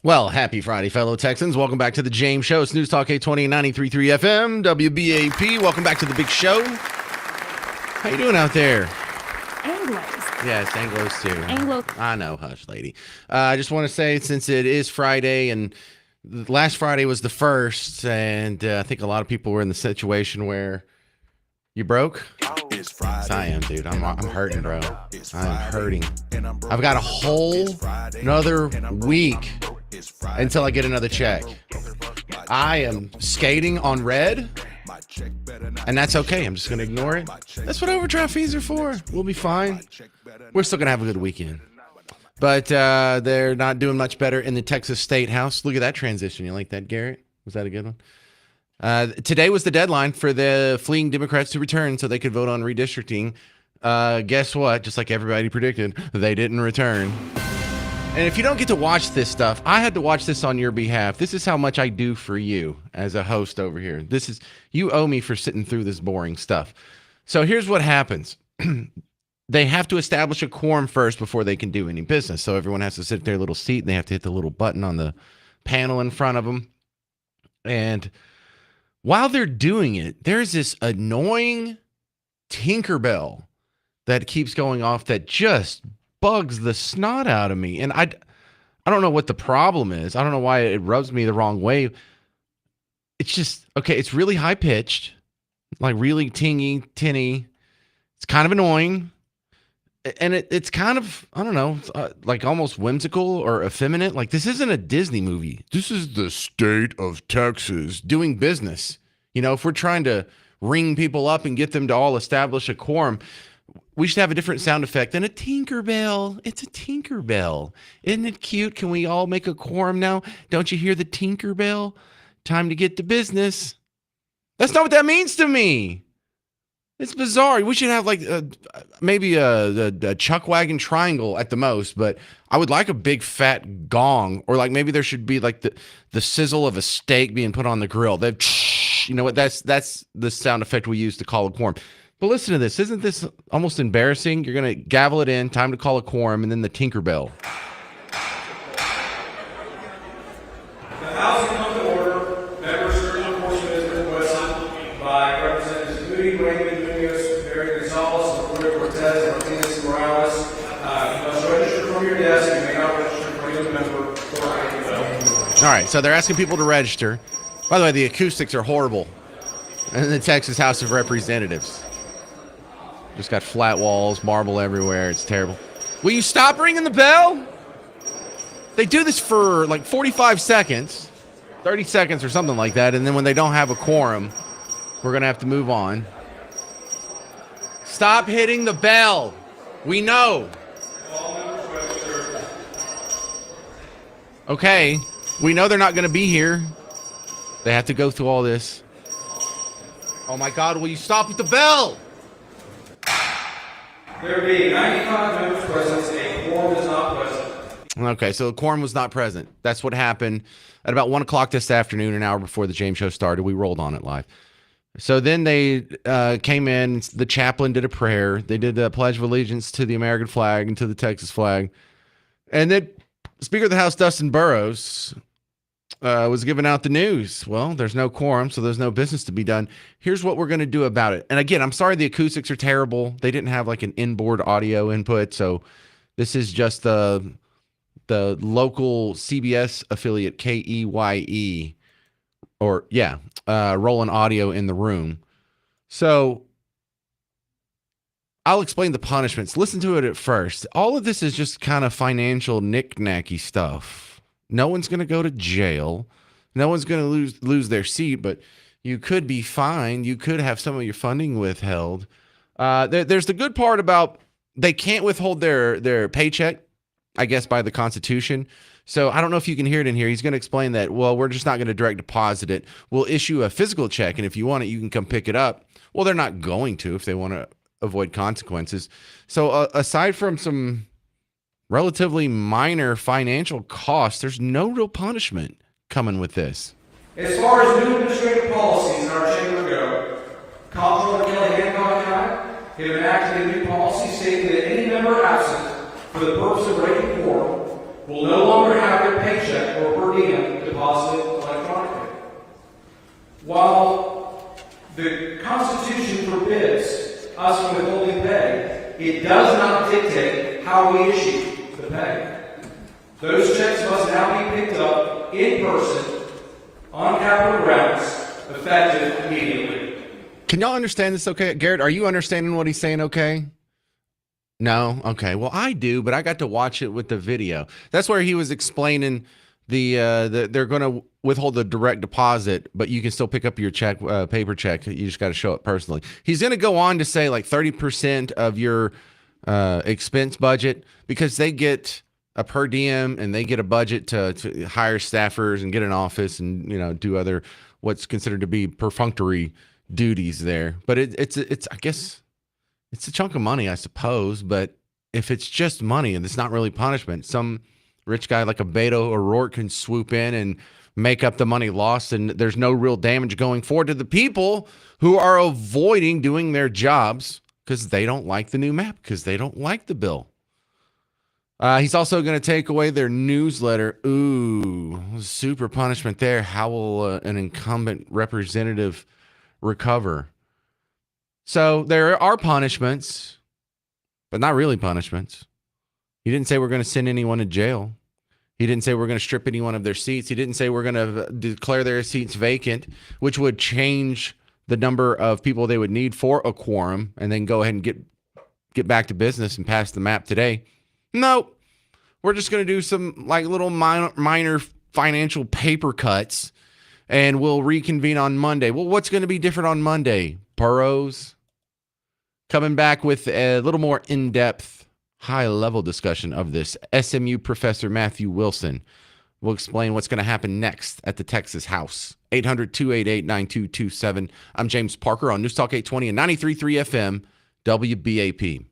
Well, happy Friday, fellow Texans. Welcome back to the James Show. It's News Talk 820 93.3 FM, WBAP. Welcome back to the big show. How you doing out there? Anglos. Yes, Anglos too. Anglo. I know, hush, lady. I just want to say, since it is Friday, and last Friday was the first, and I think a lot of people were in the situation where you broke. It's Friday. I am, dude. I'm hurting, bro. I'm hurting. I've got a whole another week until I get another check. I am skating on red, and that's okay. I'm just going to ignore it. That's what overdraft fees are for. We'll be fine. We're still going to have a good weekend. But they're not doing much better in the Texas State House. Look at that transition. You like that, Garrett? Was that a good one? Today was the deadline for the fleeing Democrats to return so they could vote on redistricting. Guess what? Just like everybody predicted, they didn't return. And if you don't get to watch this stuff, I had to watch this on your behalf. This is how much I do for you as a host over here. You owe me for sitting through this boring stuff. So here's what happens. They have to establish a quorum first before they can do any business. So everyone has to sit at their little seat, and they have to hit the little button on the panel in front of them. And while they're doing it, there's this annoying Tinkerbell that keeps going off that just bugs the snot out of me. And I don't know what the problem is. I don't know why it rubs me the wrong way. It's just, okay, it's really high-pitched, like really tinny. It's kind of annoying. And it's kind of, I don't know, like almost whimsical or effeminate. Like, this isn't a Disney movie. This is the state of Texas doing business. You know, if we're trying to ring people up and get them to all establish a quorum, we should have a different sound effect than a Tinkerbell. It's a Tinkerbell. Isn't it cute? Can we all make a quorum now? Don't you hear the Tinkerbell? Time to get to business. That's not what that means to me. It's bizarre. We should have like maybe a chuck wagon triangle at the most, but I would like a big fat gong, or like maybe there should be like the sizzle of a steak being put on the grill. You know what? That's the sound effect we use to call a quorum. But listen to this. Isn't this almost embarrassing? You're going to gavel it in, time to call a quorum, and then the Tinkerbell. The House will come to order. Members, certain enforcement is requested by Representatives Moody, Raymond, Munoz, Barry Gonzalez, Roberto Cortez, Martinez, and Morales. You must register from your desk. You may not register for any member or ring the bell. All right, so they're asking people to register. By the way, the acoustics are horrible in the Texas House of Representatives. Just got flat walls, marble everywhere. It's terrible. Will you stop ringing the bell? They do this for like 45 seconds, 30 seconds or something like that. And then when they don't have a quorum, we're going to have to move on. Stop hitting the bell. We know. Okay. We know they're not going to be here. They have to go through all this. Oh my God, will you stop with the bell? There being 95 members present, a quorum is not present. Okay, so the quorum was not present. That's what happened at about 1 o'clock this afternoon, an hour before the James Show started. We rolled on it live. So then they came in. The chaplain did a prayer. They did a pledge of allegiance to the American flag and to the Texas flag. And then Speaker of the House, Dustin Burrows, was giving out the news. Well, there's no quorum, so there's no business to be done. Here's what we're going to do about it. And again, I'm sorry the acoustics are terrible. They didn't have like an inboard audio input, so this is just the local CBS affiliate, KEYE, rolling audio in the room. So I'll explain the punishments. Listen to it at first. All of this is just kind of financial knick-knacky stuff. No one's going to go to jail. No one's going to lose their seat, but you could be fined. You could have some of your funding withheld. There's the good part about they can't withhold their paycheck, I guess, by the Constitution. So I don't know if you can hear it in here. He's going to explain that, well, we're just not going to direct deposit it. We'll issue a physical check, and if you want it, you can come pick it up. Well, they're not going to if they want to avoid consequences. So aside from some relatively minor financial costs, there's no real punishment coming with this. As far as new administrative policies in our chamber go, Comptroller Kelly Hancock and I have enacted a new policy stating that member absent for the purpose of rating quorum will no longer have their paycheck or does not dictate how we issue the pay. Those checks must now be picked up in person on Capitol grounds, effective immediately. Can y'all understand this okay? Garrett, are you understanding what he's saying okay? No? Okay. Well, I do, but I got to watch it with the video. That's where he was explaining they're going to withhold the direct deposit, but you can still pick up your check, paper check. You just got to show it personally. He's going to go on to say like 30% of your expense budget, because they get a per diem and they get a budget to hire staffers and get an office and, you know, do other what's considered to be perfunctory duties there. But it's I guess it's a chunk of money, I suppose. But if it's just money and it's not really punishment, some rich guy like a Beto O'Rourke can swoop in and make up the money lost, and there's no real damage going forward to the people who are avoiding doing their jobs because they don't like the new map, because they don't like the bill. He's also going to take away their newsletter. Ooh, super punishment there. How will an incumbent representative recover? So there are punishments, but not really punishments. He didn't say we're going to send anyone to jail. He didn't say we're going to strip anyone of their seats. He didn't say we're going to declare their seats vacant, which would change the number of people they would need for a quorum and then go ahead and get back to business and pass the map today. Nope. We're just going to do some like little minor financial paper cuts, and we'll reconvene on Monday. Well, what's going to be different on Monday? Burrows coming back with a little more in-depth, high-level discussion of this. SMU professor Matthew Wilson will explain what's going to happen next at the Texas House. 800-288-9227. I'm James Parker on News Talk 820 and 93.3 FM, WBAP.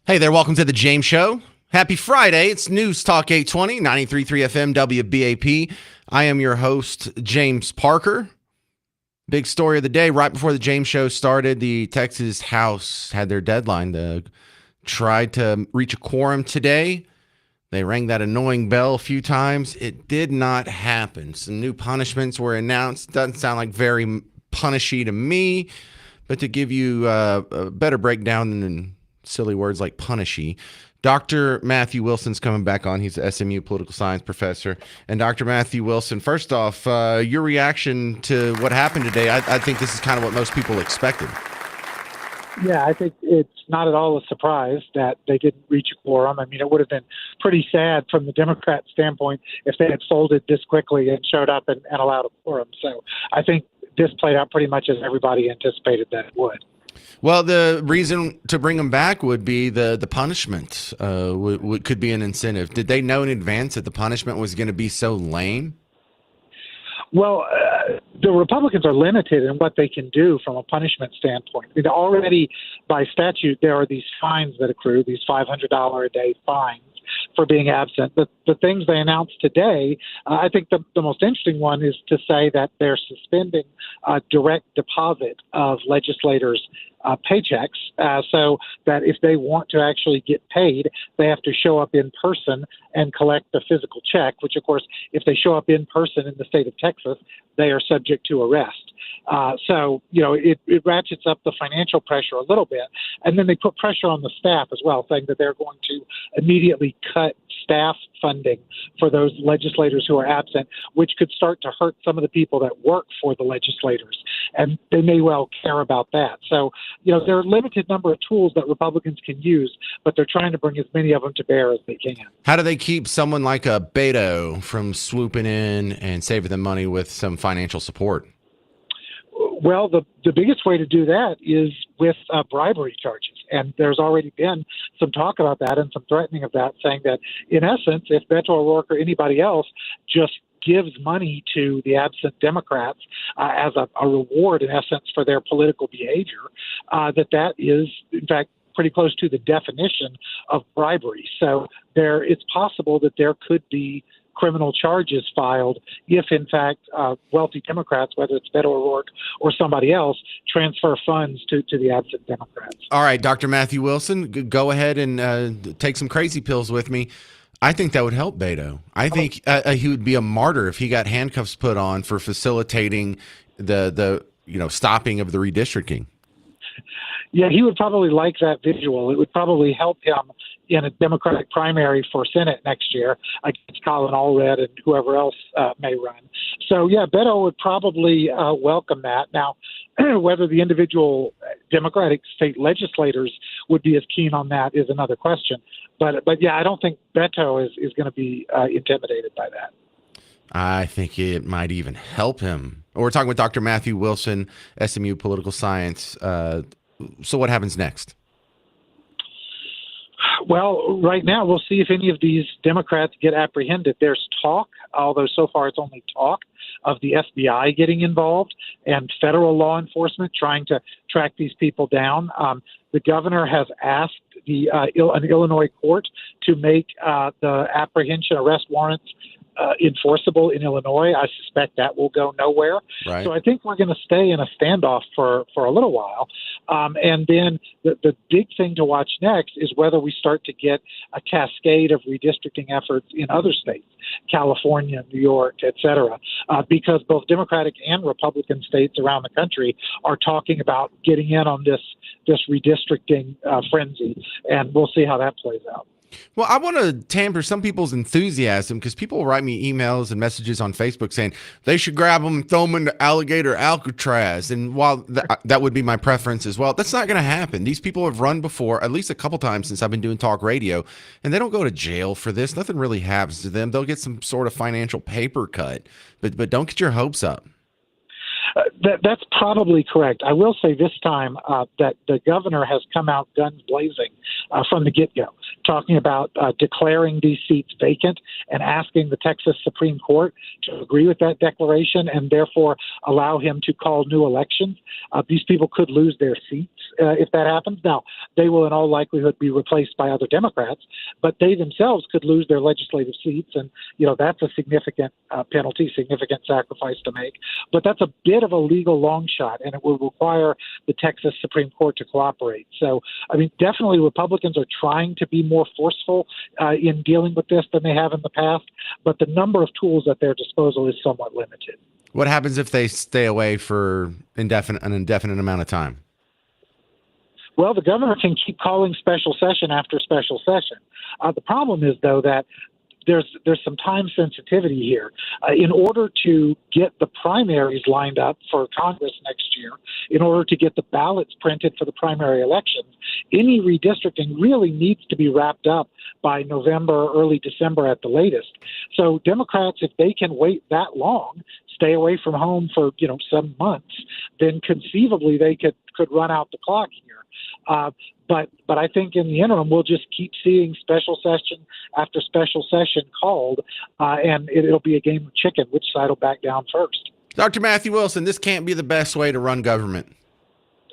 Hey there, welcome to the James Show. Happy Friday. It's News Talk 820, 93.3 FM, WBAP. I am your host, James Parker. Big story of the day. Right before the James Show started, the Texas House had their deadline. They tried to reach a quorum today. They rang that annoying bell a few times. It did not happen. Some new punishments were announced. Doesn't sound like very punishy to me, but to give you a better breakdown than silly words like punishy, Dr. Matthew Wilson's coming back on. He's the SMU political science professor. And Dr. Matthew Wilson, first off, your reaction to what happened today, I think this is kind of what most people expected. Yeah, I think it's not at all a surprise that they didn't reach a quorum. I mean, it would have been pretty sad from the Democrat standpoint if they had folded this quickly and showed up and allowed a quorum. So I think this played out pretty much as everybody anticipated that it would. Well, the reason to bring them back would be the punishment could be an incentive. Did they know in advance that the punishment was going to be so lame? Well, the Republicans are limited in what they can do from a punishment standpoint. I mean, already by statute, there are these fines that accrue, these $500 a day fines for being absent. But the things they announced today, I think the most interesting one is to say that they're suspending direct deposit of legislators' paychecks, so that if they want to actually get paid, they have to show up in person and collect a physical check, which, of course, if they show up in person in the state of Texas, they are subject to arrest. So, it ratchets up the financial pressure a little bit. And then they put pressure on the staff as well, saying that they're going to immediately cut staff funding for those legislators who are absent, which could start to hurt some of the people that work for the legislators. And they may well care about that. So, there are a limited number of tools that Republicans can use, but they're trying to bring as many of them to bear as they can. How do they keep someone like a Beto from swooping in and saving them money with some financial support? Well, the biggest way to do that is with bribery charges. And there's already been some talk about that and some threatening of that, saying that, in essence, if Beto O'Rourke or anybody else just gives money to the absent Democrats as a reward, in essence, for their political behavior, that is, in fact, pretty close to the definition of bribery. So it's possible that there could be criminal charges filed if, in fact, wealthy Democrats, whether it's Beto O'Rourke or somebody else, transfer funds to the absent Democrats. All right, Dr. Matthew Wilson, go ahead and take some crazy pills with me. I think that would help Beto. I think he would be a martyr if he got handcuffs put on for facilitating the stopping of the redistricting. Yeah, he would probably like that visual. It would probably help him in a Democratic primary for Senate next year against Colin Allred and whoever else may run. So, yeah, Beto would probably welcome that. Now, whether the individual Democratic state legislators would be as keen on that is another question. But yeah, I don't think Beto is going to be intimidated by that. I think it might even help him. We're talking with Dr. Matthew Wilson, SMU political science. So what happens next? Well, right now, we'll see if any of these Democrats get apprehended. There's talk, although so far it's only talk, of the FBI getting involved and federal law enforcement trying to track these people down. The governor has asked an Illinois court to make the apprehension arrest warrants enforceable in Illinois. I suspect that will go nowhere. Right. So I think we're going to stay in a standoff for a little while. And then the big thing to watch next is whether we start to get a cascade of redistricting efforts in other states, California, New York, et cetera, because both Democratic and Republican states around the country are talking about getting in on this redistricting frenzy. And we'll see how that plays out. Well, I want to tamper some people's enthusiasm because people write me emails and messages on Facebook saying they should grab them and throw them into alligator Alcatraz. And while that would be my preference as well, that's not going to happen. These people have run before at least a couple times since I've been doing talk radio, and they don't go to jail for this. Nothing really happens to them. They'll get some sort of financial paper cut, but don't get your hopes up. That's probably correct. I will say this time that the governor has come out guns blazing from the get-go. talking about declaring these seats vacant and asking the Texas Supreme Court to agree with that declaration and therefore allow him to call new elections. These people could lose their seats if that happens. Now, they will in all likelihood be replaced by other Democrats, but they themselves could lose their legislative seats. And, that's a significant penalty, significant sacrifice to make. But that's a bit of a legal long shot, and it will require the Texas Supreme Court to cooperate. So, definitely Republicans are trying to be more forceful in dealing with this than they have in the past, but the number of tools at their disposal is somewhat limited. What happens if they stay away for an indefinite amount of time? Well, the governor can keep calling special session after special session. The problem is, though, that there's some time sensitivity here. In order to get the primaries lined up for Congress next year, in order to get the ballots printed for the primary elections, any redistricting really needs to be wrapped up by November, early December at the latest. So Democrats, if they can wait that long, stay away from home for some months, then conceivably they could run out the clock here. But I think in the interim, we'll just keep seeing special session after special session called, and it'll be a game of chicken. Which side will back down first? Dr. Matthew Wilson, this can't be the best way to run government.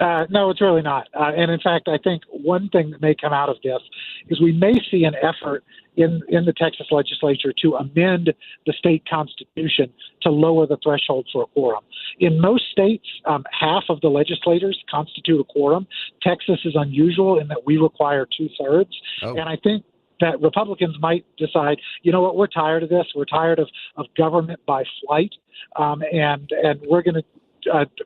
No, it's really not. And in fact, I think one thing that may come out of this is we may see an effort in the Texas legislature to amend the state constitution to lower the threshold for a quorum. In most states, half of the legislators constitute a quorum. Texas is unusual in that we require 2/3. Oh. And I think that Republicans might decide, what, we're tired of this. We're tired of government by flight, and we're going to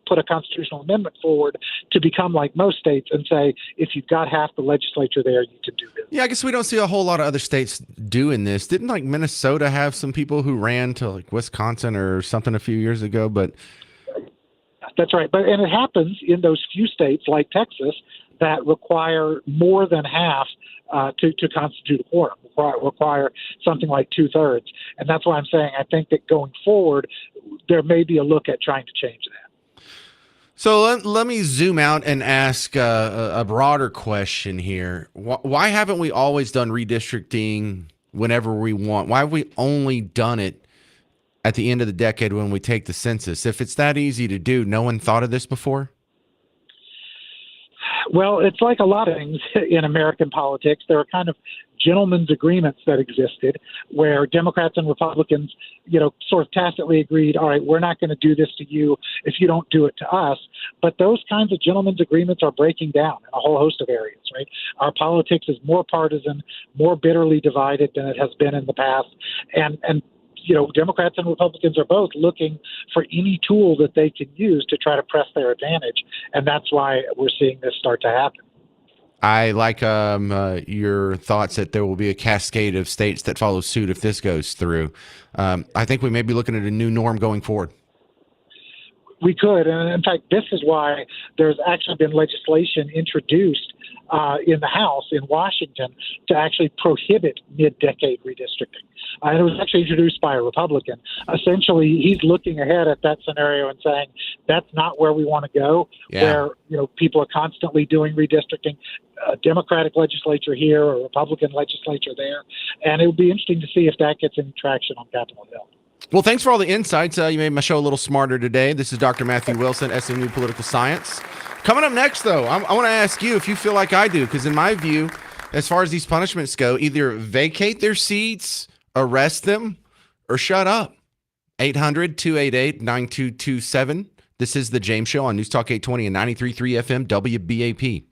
put a constitutional amendment forward to become like most states and say, if you've got half the legislature there, you can do this. Yeah, I guess we don't see a whole lot of other states doing this. Didn't Minnesota have some people who ran to Wisconsin or something a few years ago? But that's right. And it happens in those few states like Texas that require more than half to constitute a quorum, require something like 2/3. And that's why I'm saying I think that going forward, there may be a look at trying to change that. So let me zoom out and ask a broader question here. Why haven't we always done redistricting whenever we want? Why have we only done it at the end of the decade when we take the census? If it's that easy to do, no one thought of this before? Well, it's like a lot of things in American politics. There are kind of gentlemen's agreements that existed where Democrats and Republicans, sort of tacitly agreed, all right, we're not going to do this to you if you don't do it to us. But those kinds of gentlemen's agreements are breaking down in a whole host of areas, right? Our politics is more partisan, more bitterly divided than it has been in the past. And Democrats and Republicans are both looking for any tool that they can use to try to press their advantage. And that's why we're seeing this start to happen. I like your thoughts that there will be a cascade of states that follow suit if this goes through. I think we may be looking at a new norm going forward. We could. And in fact, this is why there's actually been legislation introduced in the House in Washington to actually prohibit mid-decade redistricting. And it was actually introduced by a Republican. Essentially, he's looking ahead at that scenario and saying, that's not where we want to go, where people are constantly doing redistricting. A Democratic legislature here, a Republican legislature there. And it would be interesting to see if that gets any traction on Capitol Hill. Well, thanks for all the insights. You made my show a little smarter today. This is Dr. Matthew Wilson, SMU Political Science. Coming up next, though, I want to ask you if you feel like I do, because in my view, as far as these punishments go, either vacate their seats, arrest them, or shut up. 800-288-9227. This is The James Show on News Talk 820 and 93.3 FM WBAP.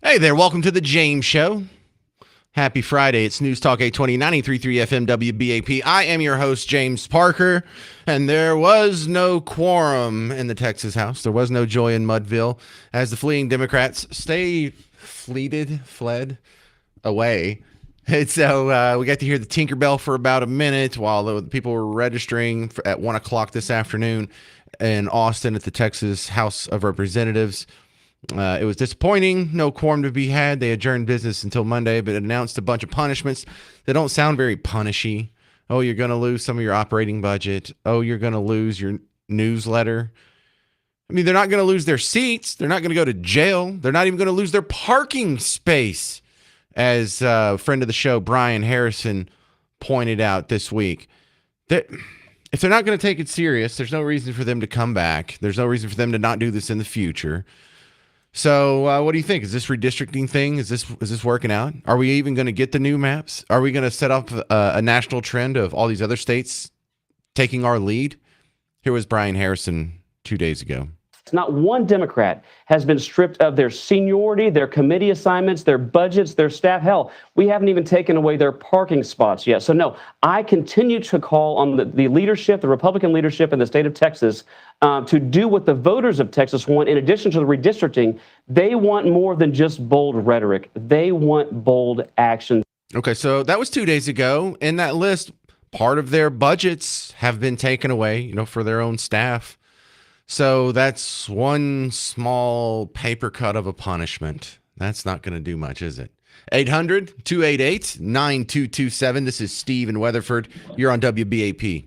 Hey there, welcome to the James Show. Happy Friday. It's News Talk 820 93.3 FM WBAP. I am your host, James Parker, and there was no quorum in the Texas House. There was no joy in Mudville as the fleeing Democrats fled away. And so we got to hear the Tinkerbell for about a minute while the people were registering at 1 o'clock this afternoon in Austin at the Texas House of Representatives. It was disappointing. No quorum to be had. They adjourned business until Monday, but announced a bunch of punishments that don't sound very punishy. Oh, you're going to lose some of your operating budget. Oh, you're going to lose your newsletter. I mean, they're not going to lose their seats. They're not going to go to jail. They're not even going to lose their parking space, as a friend of the show, Brian Harrison, pointed out this week. That if they're not going to take it serious, there's no reason for them to come back. There's no reason for them to not do this in the future. So what do you think? Is this redistricting thing? Is this working out? Are we even going to get the new maps? Are we going to set up a national trend of all these other states taking our lead? Here was Brian Harrison 2 days ago. Not one Democrat has been stripped of their seniority, their committee assignments, their budgets, their staff. Hell, we haven't even taken away their parking spots yet. So no, I continue to call on the leadership, the Republican leadership in the state of Texas, to do what the voters of Texas want. In addition to the redistricting, they want more than just bold rhetoric. They want bold action. Okay, so that was 2 days ago. In that list, part of their budgets have been taken away, for their own staff. So that's one small paper cut of a punishment. That's not going to do much, is it? 800-288-9227. This is Steve in Weatherford. You're on WBAP.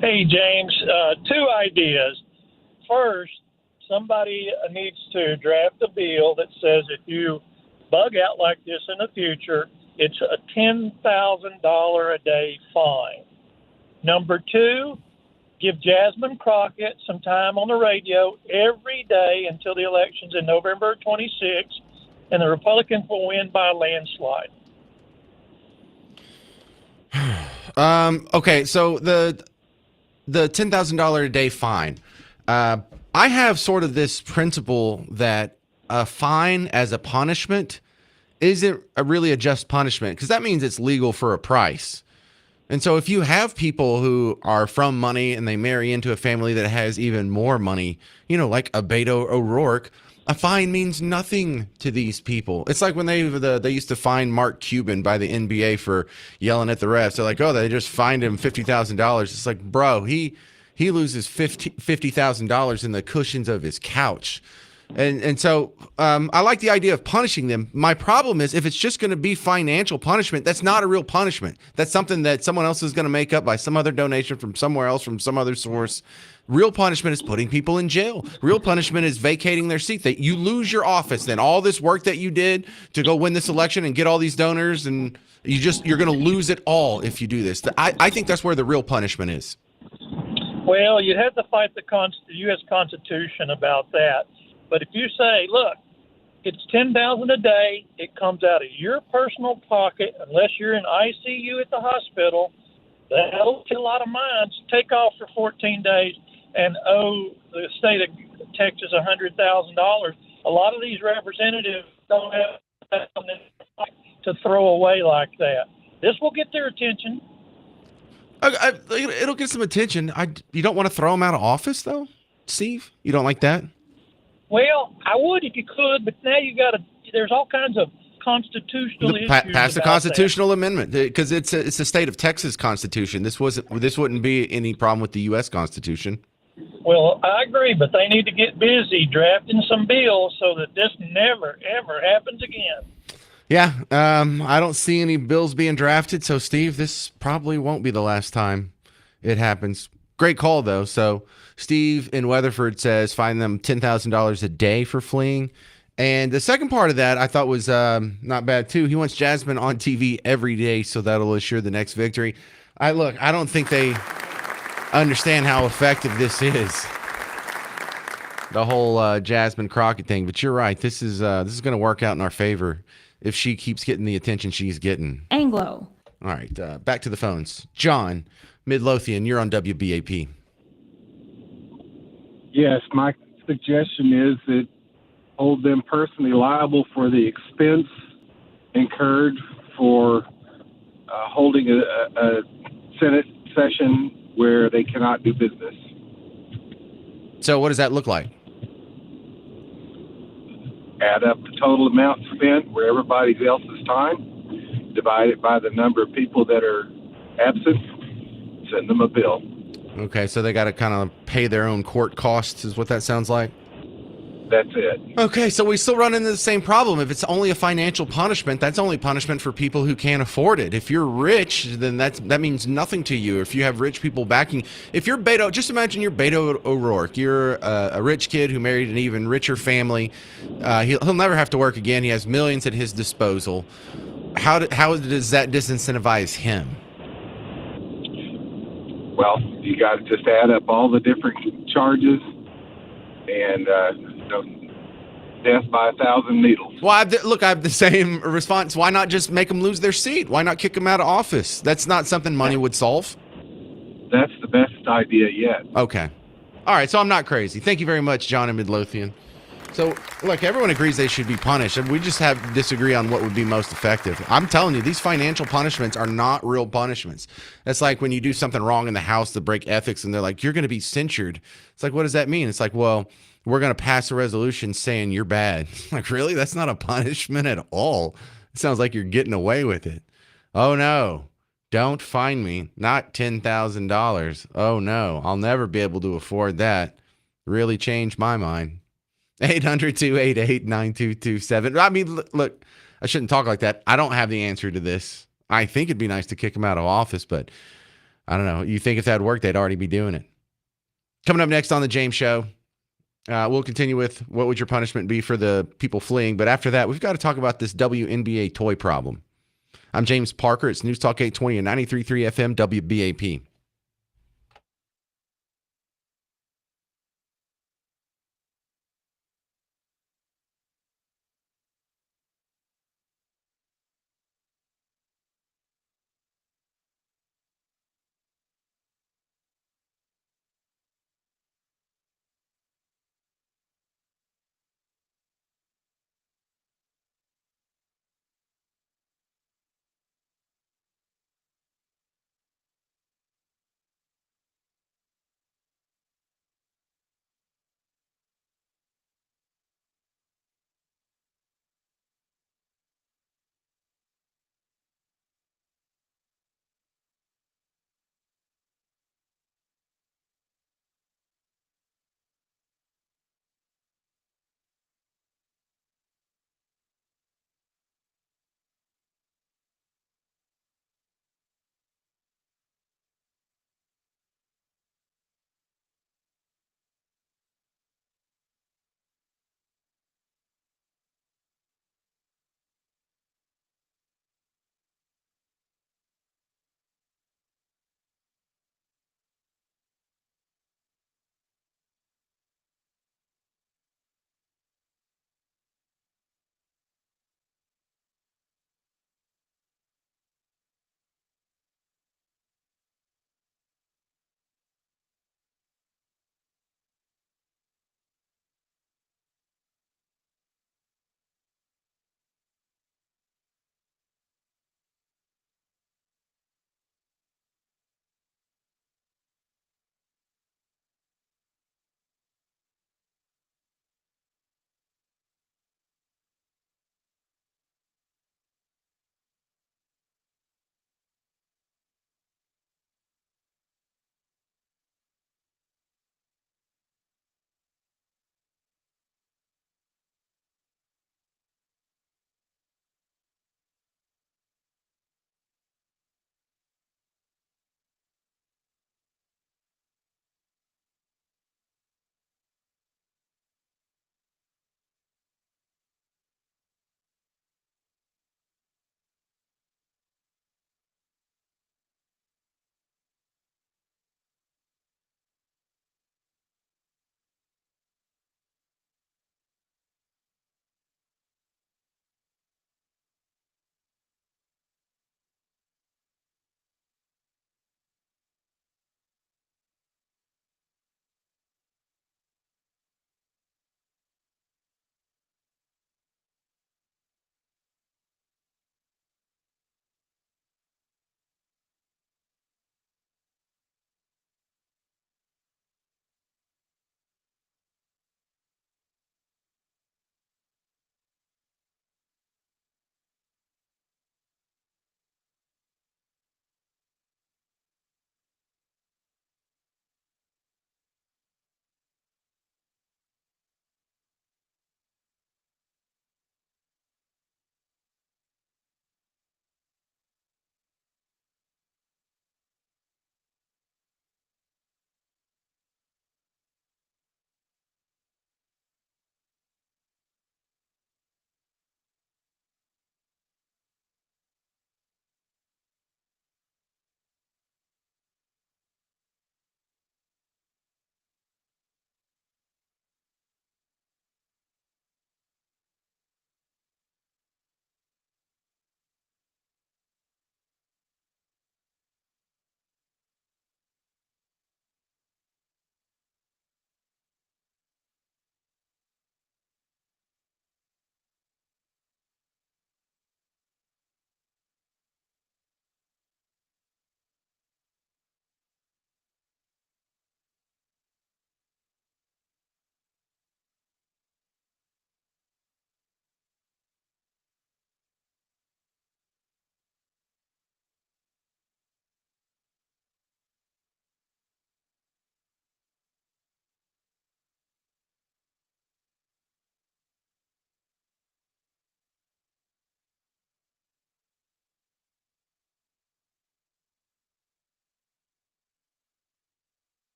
Hey, James. Two ideas. First, somebody needs to draft a bill that says if you bug out like this in the future, it's a $10,000 a day fine. Number two, give Jasmine Crockett some time on the radio every day until the elections in November 26th, and the Republicans will win by a landslide. Okay, so the $10,000 a day fine. I have sort of this principle that a fine as a punishment isn't really a just punishment, because that means it's legal for a price. And so if you have people who are from money and they marry into a family that has even more money, like a Beto O'Rourke, a fine means nothing to these people. It's like when they used to fine Mark Cuban by the NBA for yelling at the refs. They're like, oh, they just fined him $50,000. It's like, bro, he loses $50,000 in the cushions of his couch. And so I like the idea of punishing them. My problem is if it's just going to be financial punishment, that's not a real punishment. That's something that someone else is going to make up by some other donation from somewhere else, from some other source. Real punishment is putting people in jail. Real punishment is vacating their seat. That you lose your office. Then all this work that you did to go win this election and get all these donors, and you're going to lose it all if you do this. I think that's where the real punishment is. Well, you'd have to fight the U.S. Constitution about that. But if you say, look, it's $10,000 a day, it comes out of your personal pocket, unless you're in ICU at the hospital, that'll kill a lot of minds. Take off for 14 days and owe the state of Texas $100,000. A lot of these representatives don't have that to throw away like that. This will get their attention. It'll get some attention. You don't want to throw them out of office, though, Steve? You don't like that? Well, I would if you could, but now there's all kinds of constitutional issues. Pass the constitutional amendment, because it's a state of Texas constitution. This wouldn't be any problem with the U.S. Constitution. Well, I agree, but they need to get busy drafting some bills so that this never, ever happens again. Yeah, I don't see any bills being drafted, so Steve, this probably won't be the last time it happens. Great call, though. So Steve in Weatherford says fine them $10,000 a day for fleeing. And the second part of that I thought was not bad, too. He wants Jasmine on TV every day, so that'll assure the next victory. I don't think they understand how effective this is, the whole Jasmine Crockett thing. But you're right. This is going to work out in our favor if she keeps getting the attention she's getting. Anglo. All right, back to the phones. John, Midlothian, you're on WBAP. Yes, my suggestion is that hold them personally liable for the expense incurred for holding a Senate session where they cannot do business. So what does that look like? Add up the total amount spent where everybody else's time, divide it by the number of people that are absent, send them a bill. Okay, so they got to kind of pay their own court costs is what that sounds like? That's it. Okay, so we still run into the same problem. If it's only a financial punishment, that's only punishment for people who can't afford it. If you're rich, then that means nothing to you. If you have rich people backing, if you're Beto, just imagine you're Beto O'Rourke. You're a rich kid who married an even richer family. He'll never have to work again. He has millions at his disposal. How does that disincentivize him? Well, you got to just add up all the different charges and death by 1,000 needles. Well, I have the same response. Why not just make them lose their seat? Why not kick them out of office? That's not something money would solve. That's the best idea yet. Okay. All right, so I'm not crazy. Thank you very much, John in Midlothian. So, look, everyone agrees they should be punished. We just disagree on what would be most effective. I'm telling you, these financial punishments are not real punishments. That's like when you do something wrong in the house to break ethics, and they're like, you're going to be censured. It's like, what does that mean? It's like, well, we're going to pass a resolution saying you're bad. Like, really? That's not a punishment at all. It sounds like you're getting away with it. Oh, no. Don't fine me. Not $10,000. Oh, no. I'll never be able to afford that. Really changed my mind. 800-288-9227. I mean, look, I shouldn't talk like that. I don't have the answer to this. I think it'd be nice to kick him out of office, but I don't know. You think if that worked, they'd already be doing it. Coming up next on the James Show, we'll continue with what would your punishment be for the people fleeing. But after that, we've got to talk about this WNBA toy problem. I'm James Parker. It's News Talk 820 and 93.3 FM WBAP.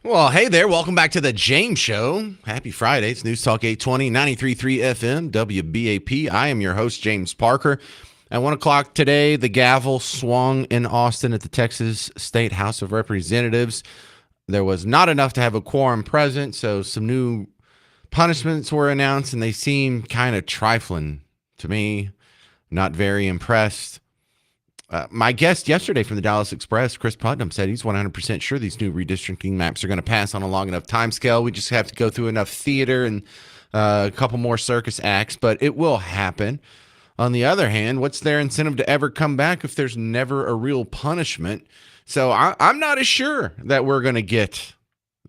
Well, hey there. Welcome back to the James Show. Happy Friday. It's News Talk 820, 93.3 FM, WBAP. I am your host, James Parker. At 1 o'clock today, the gavel swung in Austin at the Texas State House of Representatives. There was not enough to have a quorum present, so some new punishments were announced, and they seem kind of trifling to me. Not very impressed. My guest yesterday from the Dallas Express, Chris Putnam, said he's 100% sure these new redistricting maps are going to pass on a long enough time scale. We just have to go through enough theater and a couple more circus acts, but it will happen. On the other hand, what's their incentive to ever come back if there's never a real punishment? So I'm not as sure that we're going to get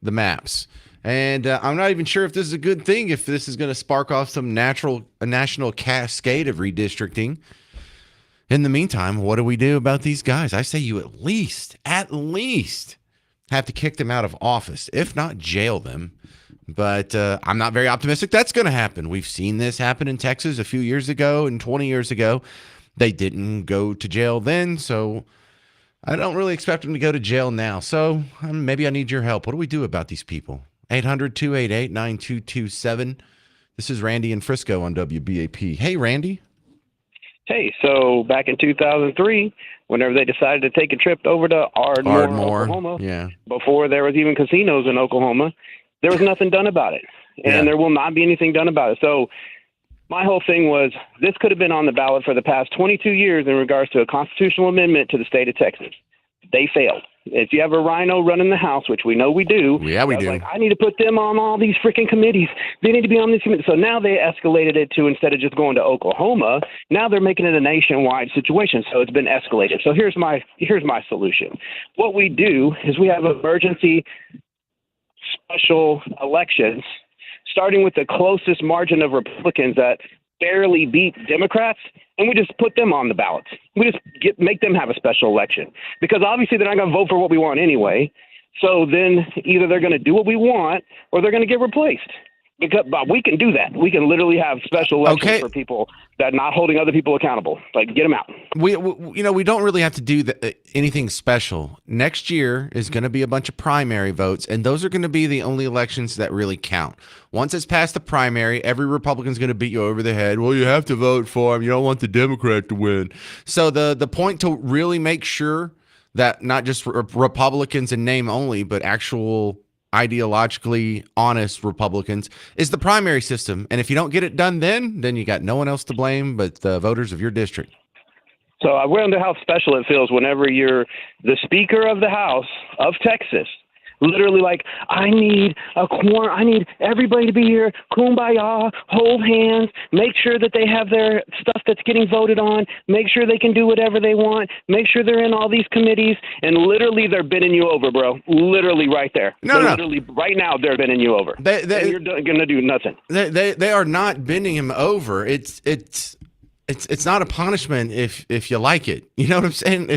the maps. And I'm not even sure if this is a good thing, if this is going to spark off some national cascade of redistricting. In the meantime, what do we do about these guys? I say you at least have to kick them out of office, if not jail them. But I'm not very optimistic that's going to happen. We've seen this happen in Texas a few years ago and 20 years ago. They didn't go to jail then, so I don't really expect them to go to jail now. So maybe I need your help. What do we do about these people? 800-288-9227. This is Randy in Frisco on WBAP. Hey, Randy. Hey, so back in 2003, whenever they decided to take a trip over to Ardmore, Oklahoma, before there was even casinos in Oklahoma, there was nothing done about it, and there will not be anything done about it. So my whole thing was this could have been on the ballot for the past 22 years in regards to a constitutional amendment to the state of Texas. They failed. If you have a rhino running the House, which we know we do, we do. Like, I need to put them on all these freaking committees. They need to be on these committees. So now they escalated it to, instead of just going to Oklahoma, now they're making it a nationwide situation. So it's been escalated. So here's my solution. What we do is we have emergency special elections, starting with the closest margin of Republicans that barely beat Democrats, and we just put them on the ballots. We just make them have a special election, because obviously they're not going to vote for what we want anyway. So then either they're going to do what we want or they're going to get replaced. But we can do that. We can literally have special elections for people that are not holding other people accountable. Like, get them out. We don't really have to do anything special. Next year is going to be a bunch of primary votes, and those are going to be the only elections that really count. Once it's past the primary, every Republican's going to beat you over the head. Well, you have to vote for him. You don't want the Democrat to win. So the point to really make sure that not just Republicans in name only, but actual ideologically honest Republicans is the primary system. And if you don't get it done then you got no one else to blame but the voters of your district. So I wonder how special it feels whenever you're the Speaker of the House of Texas, literally like, I need a quorum. I need everybody to be here. Kumbaya, hold hands, make sure that they have their stuff that's getting voted on, make sure they can do whatever they want, make sure they're in all these committees, and literally they're bending you over, bro. Literally right there. Literally right now they're bending you over. And you're going to do nothing. They are not bending him over. It's not a punishment if you like it. You know what I'm saying?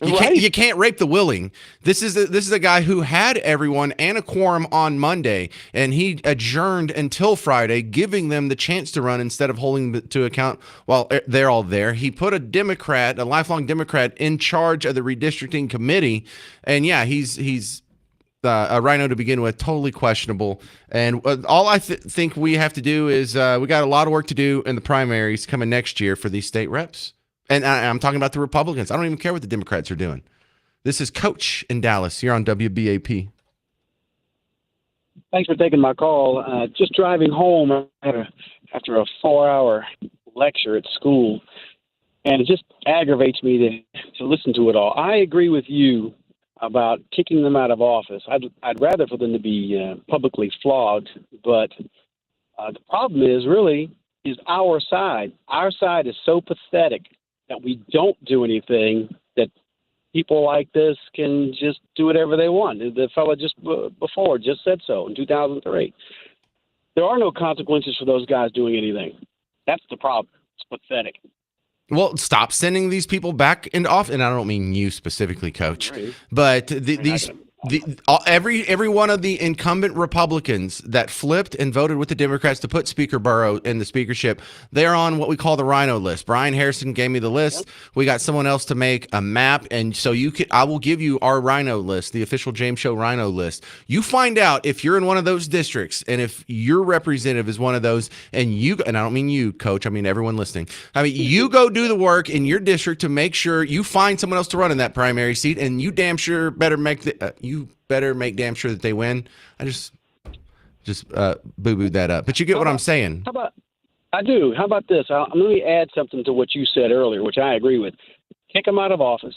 You can't rape the willing. This is a guy who had everyone and a quorum on Monday, and he adjourned until Friday, giving them the chance to run instead of holding them to account while they're all there. He put a lifelong Democrat, in charge of the redistricting committee, and he's a rhino to begin with, totally questionable. And all I think we have to do is we got a lot of work to do in the primaries coming next year for these state reps. And I'm talking about the Republicans. I don't even care what the Democrats are doing. This is Coach in Dallas. You're on WBAP. Thanks for taking my call. Just driving home after a 4-hour lecture at school, and it just aggravates me to listen to it all. I agree with you about kicking them out of office. I'd rather for them to be publicly flogged, but the problem is our side. Our side is so pathetic that we don't do anything, that people like this can just do whatever they want. The fellow just before just said so in 2003. There are no consequences for those guys doing anything. That's the problem. It's pathetic. Well, stop sending these people back into office. And I don't mean you specifically, Coach, but these Every one of the incumbent Republicans that flipped and voted with the Democrats to put Speaker Burrow in the speakership, they're on what we call the Rhino list. Brian Harrison gave me the list. We got someone else to make a map, and so I will give you our Rhino list, the official James Show Rhino list. You find out if you're in one of those districts, and if your representative is one of those, and I don't mean you, Coach, I mean everyone listening. I mean, you go do the work in your district to make sure you find someone else to run in that primary seat, and you damn sure better make damn sure that they win. I just boo-booed that up. But you get what I'm saying. I do. How about this? Let me add something to what you said earlier, which I agree with. Kick them out of office.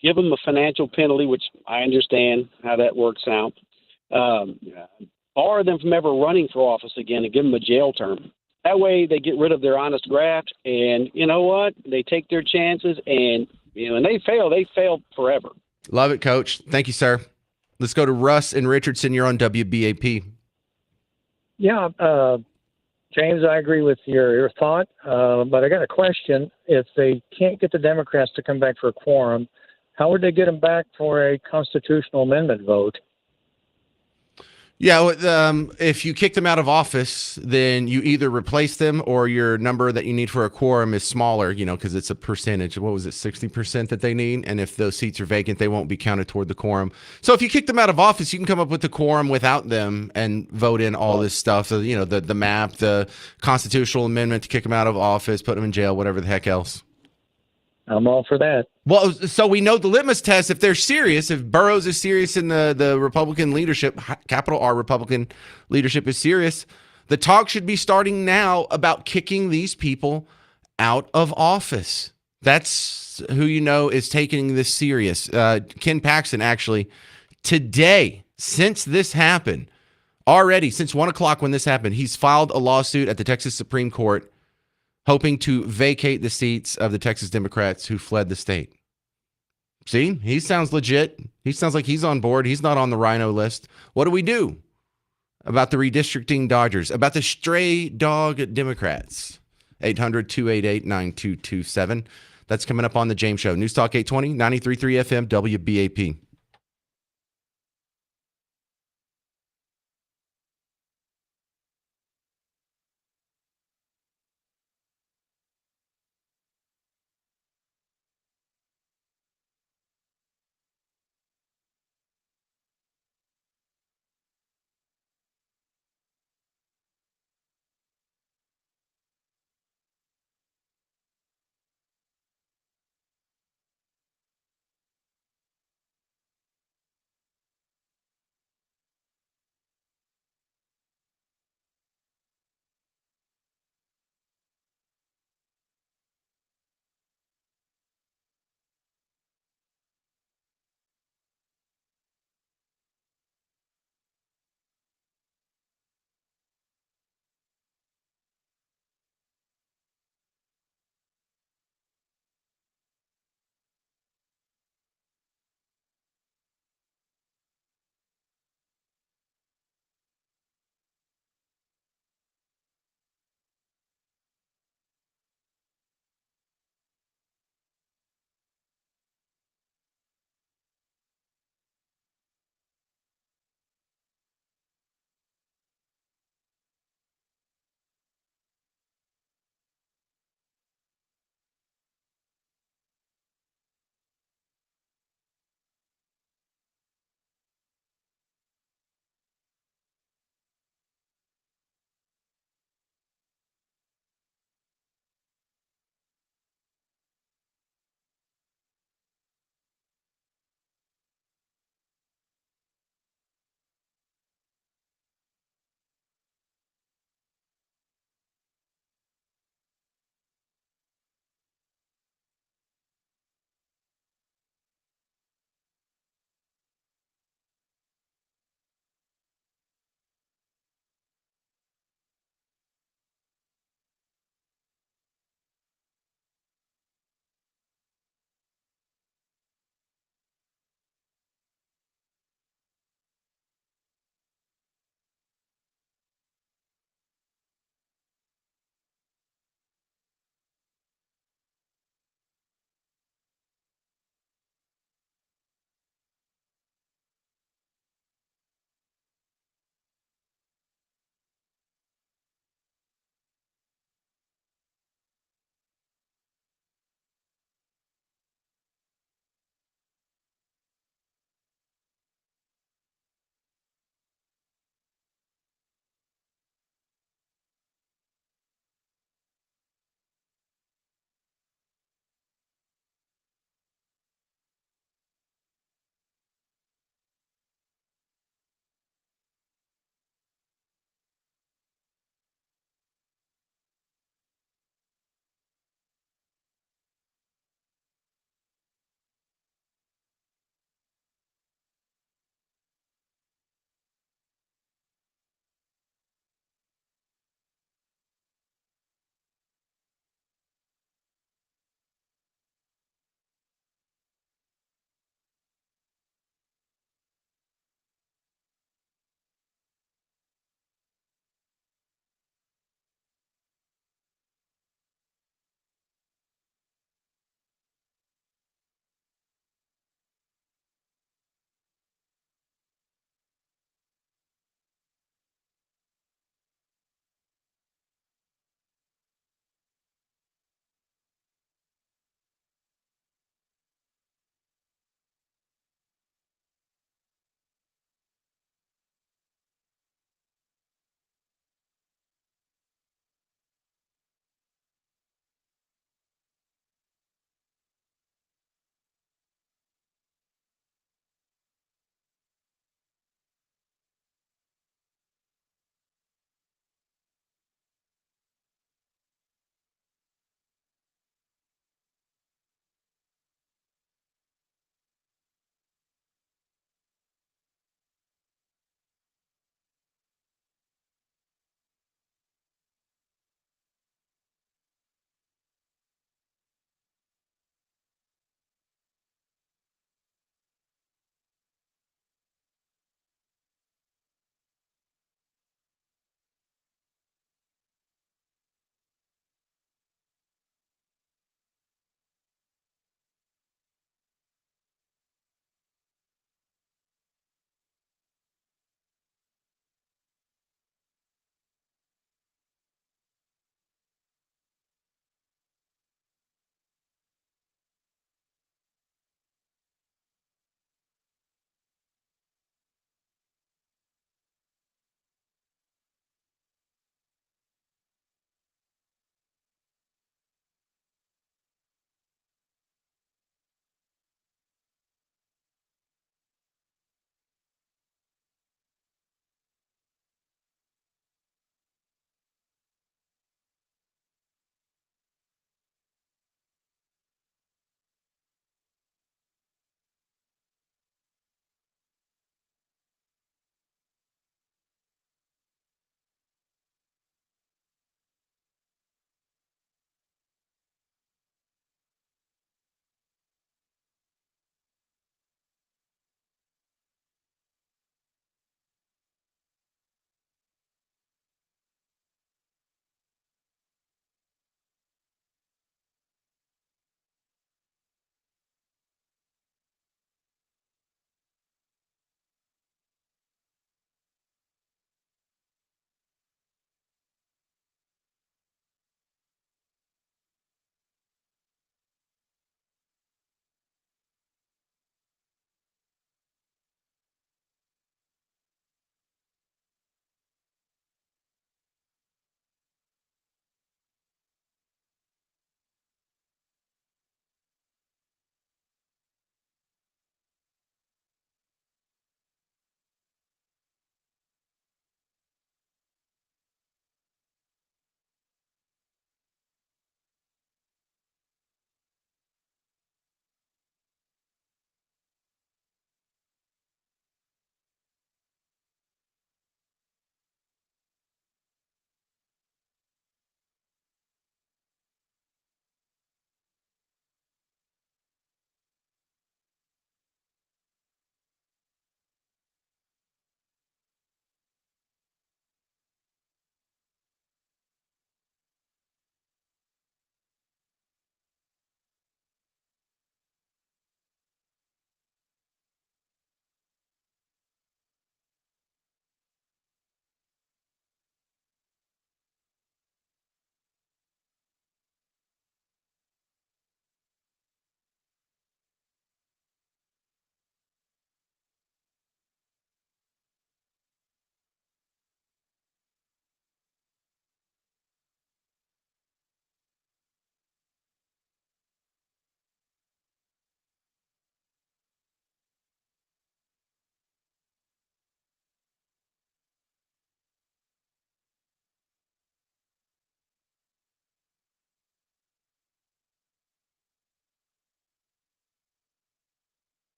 Give them a financial penalty, which I understand how that works out. Bar them from ever running for office again and give them a jail term. That way they get rid of their honest graft, and you know what? They take their chances, and when they fail forever. Love it, Coach. Thank you, sir. Let's go to Russ and Richardson. You're on WBAP. Yeah, James, I agree with your thought, but I got a question. If they can't get the Democrats to come back for a quorum, how would they get them back for a constitutional amendment vote? Yeah, if you kick them out of office, then you either replace them or your number that you need for a quorum is smaller, because it's a percentage. What was it, 60% that they need? And if those seats are vacant, they won't be counted toward the quorum. So if you kick them out of office, you can come up with the quorum without them and vote in all this stuff. So, the map, the constitutional amendment to kick them out of office, put them in jail, whatever the heck else. I'm all for that. Well, so we know the litmus test, if they're serious, if Burrows is serious and the Republican leadership, capital R Republican leadership is serious, the talk should be starting now about kicking these people out of office. That's who is taking this serious. Ken Paxton, actually, today, since this happened, already since 1 o'clock when this happened, he's filed a lawsuit at the Texas Supreme Court hoping to vacate the seats of the Texas Democrats who fled the state. See, he sounds legit. He sounds like he's on board. He's not on the Rhino list. What do we do about the redistricting Dodgers, about the stray dog Democrats? 800-288-9227. That's coming up on the James Show. News Talk 820, 93.3 FM, WBAP.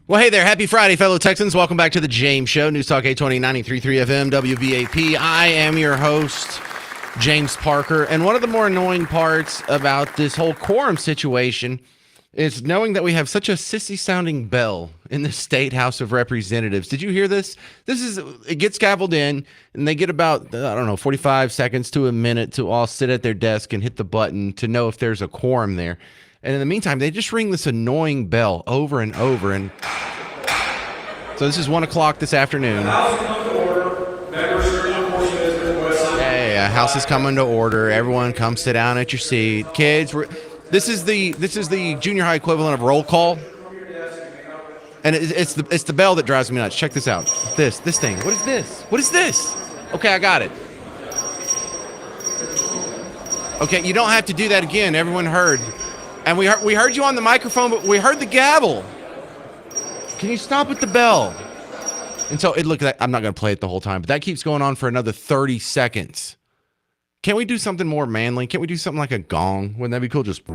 Well, hey there. Happy Friday, fellow Texans. Welcome back to the James Show. News Talk 820, 93.3 FM, WBAP. I am your host, James Parker. And one of the more annoying parts about this whole quorum situation is knowing that we have such a sissy-sounding bell in the State House of Representatives. Did you hear this? It gets gavelled in, and they get about, 45 seconds to a minute to all sit at their desk and hit the button to know if there's a quorum there. And in the meantime, they just ring this annoying bell over and over. And so this is 1 o'clock this afternoon. Hey, House is coming to order. Everyone come sit down at your seat. Kids, this is the junior high equivalent of roll call. And it's the bell that drives me nuts. Check this out. This thing. What is this? What is this? Okay, I got it. Okay, you don't have to do that again. Everyone heard. And we heard you on the microphone, but we heard the gavel. Can you stop with the bell? And so look at that. I'm not going to play it the whole time, but that keeps going on for another 30 seconds. Can't we do something more manly? Can't we do something like a gong? Wouldn't that be cool? Just.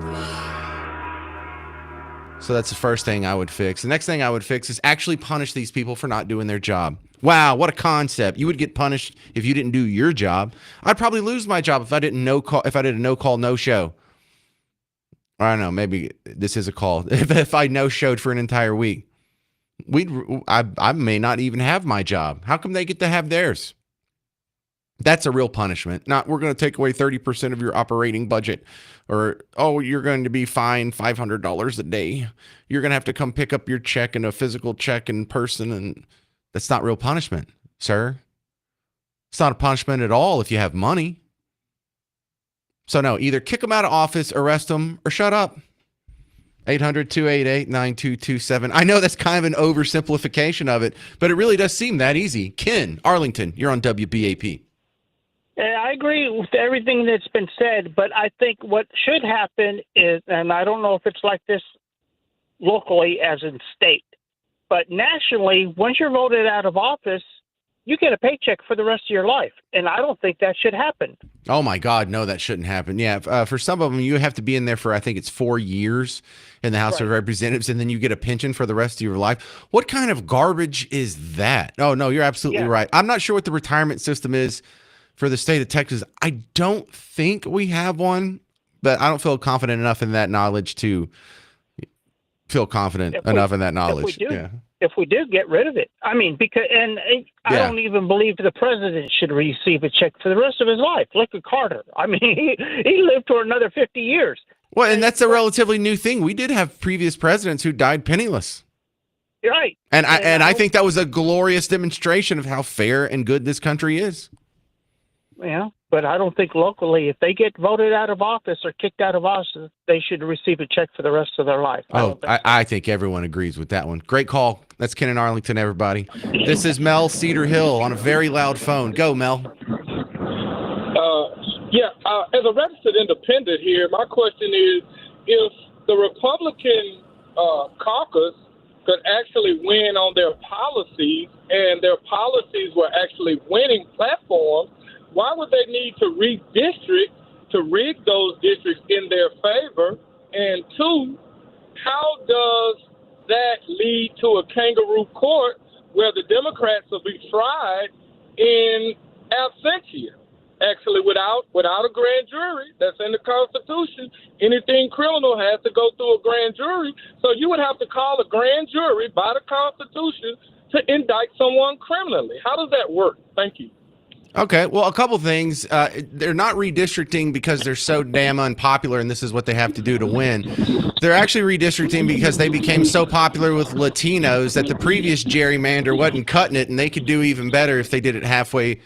So that's the first thing I would fix. The next thing I would fix is actually punish these people for not doing their job. Wow, what a concept. You would get punished if you didn't do your job. I'd probably lose my job if I did a no call, no show. I don't know, maybe this is a call. If I no-showed for an entire week, I may not even have my job. How come they get to have theirs? That's a real punishment. Not, we're going to take away 30% of your operating budget. Or, you're going to be fined $500 a day. You're going to have to come pick up your check and a physical check in person. And that's not real punishment, sir. It's not a punishment at all if you have money. So no, either kick them out of office, arrest them, or shut up. 800-288-9227. I know that's kind of an oversimplification of it, but it really does seem that easy. Ken, Arlington, you're on WBAP. I agree with everything that's been said, but I think what should happen is, and I don't know if it's like this locally as in state, but nationally, once you're voted out of office, you get a paycheck for the rest of your life. And I don't think that should happen. Oh, my God. No, that shouldn't happen. Yeah. For some of them, you have to be in there for, I think it's 4 years in the House of Representatives, and then you get a pension for the rest of your life. What kind of garbage is that? Oh, no, you're absolutely right. I'm not sure what the retirement system is for the state of Texas. I don't think we have one, but I don't feel confident enough in that knowledge to feel confident enough in that knowledge. If we do, get rid of it. I mean, because I don't even believe the president should receive a check for the rest of his life. Look at Carter. I mean, he lived for another 50 years. Well, and that's a relatively new thing. We did have previous presidents who died penniless. Right. And I think that was a glorious demonstration of how fair and good this country is. Yeah, but I don't think locally, if they get voted out of office or kicked out of office, they should receive a check for the rest of their life. I think everyone agrees with that one. Great call. That's Ken in Arlington, everybody. This is Mel Cedar Hill on a very loud phone. Go, Mel. As a registered independent here, my question is, if the Republican caucus could actually win on their policies and their policies were actually winning platforms, why would they need to redistrict to rig those districts in their favor? And two, how does that lead to a kangaroo court where the Democrats will be tried in absentia? Actually, without a grand jury, that's in the Constitution. Anything criminal has to go through a grand jury. So you would have to call a grand jury by the Constitution to indict someone criminally. How does that work? Thank you. Okay, well, a couple things. They're not redistricting because they're so damn unpopular, and this is what they have to do to win. They're actually redistricting because they became so popular with Latinos that the previous gerrymander wasn't cutting it, and they could do even better if they did it halfway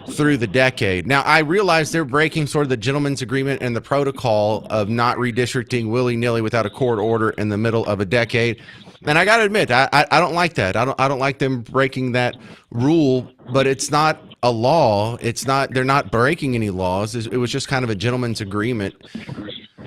through the decade. Now, I realize they're breaking sort of the gentleman's agreement and the protocol of not redistricting willy-nilly without a court order in the middle of a decade. And I got to admit, I don't like that. I don't like them breaking that rule, but it's not a law. They're not breaking any laws. It was just kind of a gentleman's agreement.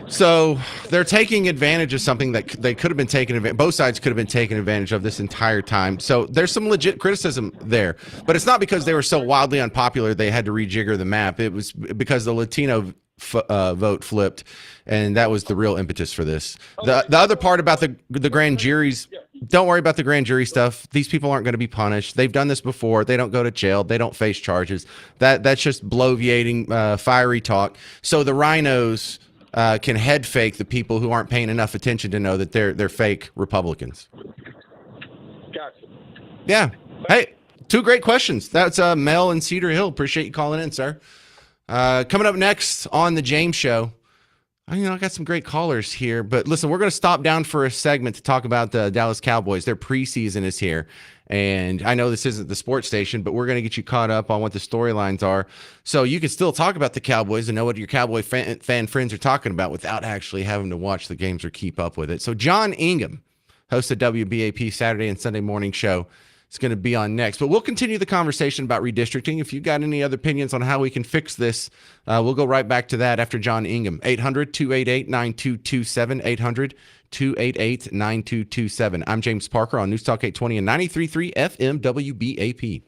So they're taking advantage of something that they could have been taking advantage. Both sides could have been taking advantage of this entire time. So there's some legit criticism there, but it's not because they were so wildly unpopular they had to rejigger the map. It was because the Latino vote flipped, and that was the real impetus for this. The other part about the grand juries. Don't worry about the grand jury stuff. These people aren't going to be punished. They've done this before. They don't go to jail. They don't face charges. That's just bloviating, fiery talk. So the rhinos can head fake the people who aren't paying enough attention to know that they're fake Republicans. Gotcha. Yeah. Hey, two great questions. That's Mel and Cedar Hill. Appreciate you calling in, sir. Coming up next on the James Show. I got some great callers here, but listen, we're going to stop down for a segment to talk about the Dallas Cowboys. Their preseason is here, and I know this isn't the sports station, but we're going to get you caught up on what the storylines are, so you can still talk about the Cowboys and know what your Cowboy fan friends are talking about without actually having to watch the games or keep up with it. So John Ingham, host of WBAP Saturday and Sunday morning show, is going to be on next. But we'll continue the conversation about redistricting. If you've got any other opinions on how we can fix this, we'll go right back to that after John Ingham. 800-288-9227, 800-288-9227. I'm James Parker on News Talk 820 and 93.3 FM WBAP.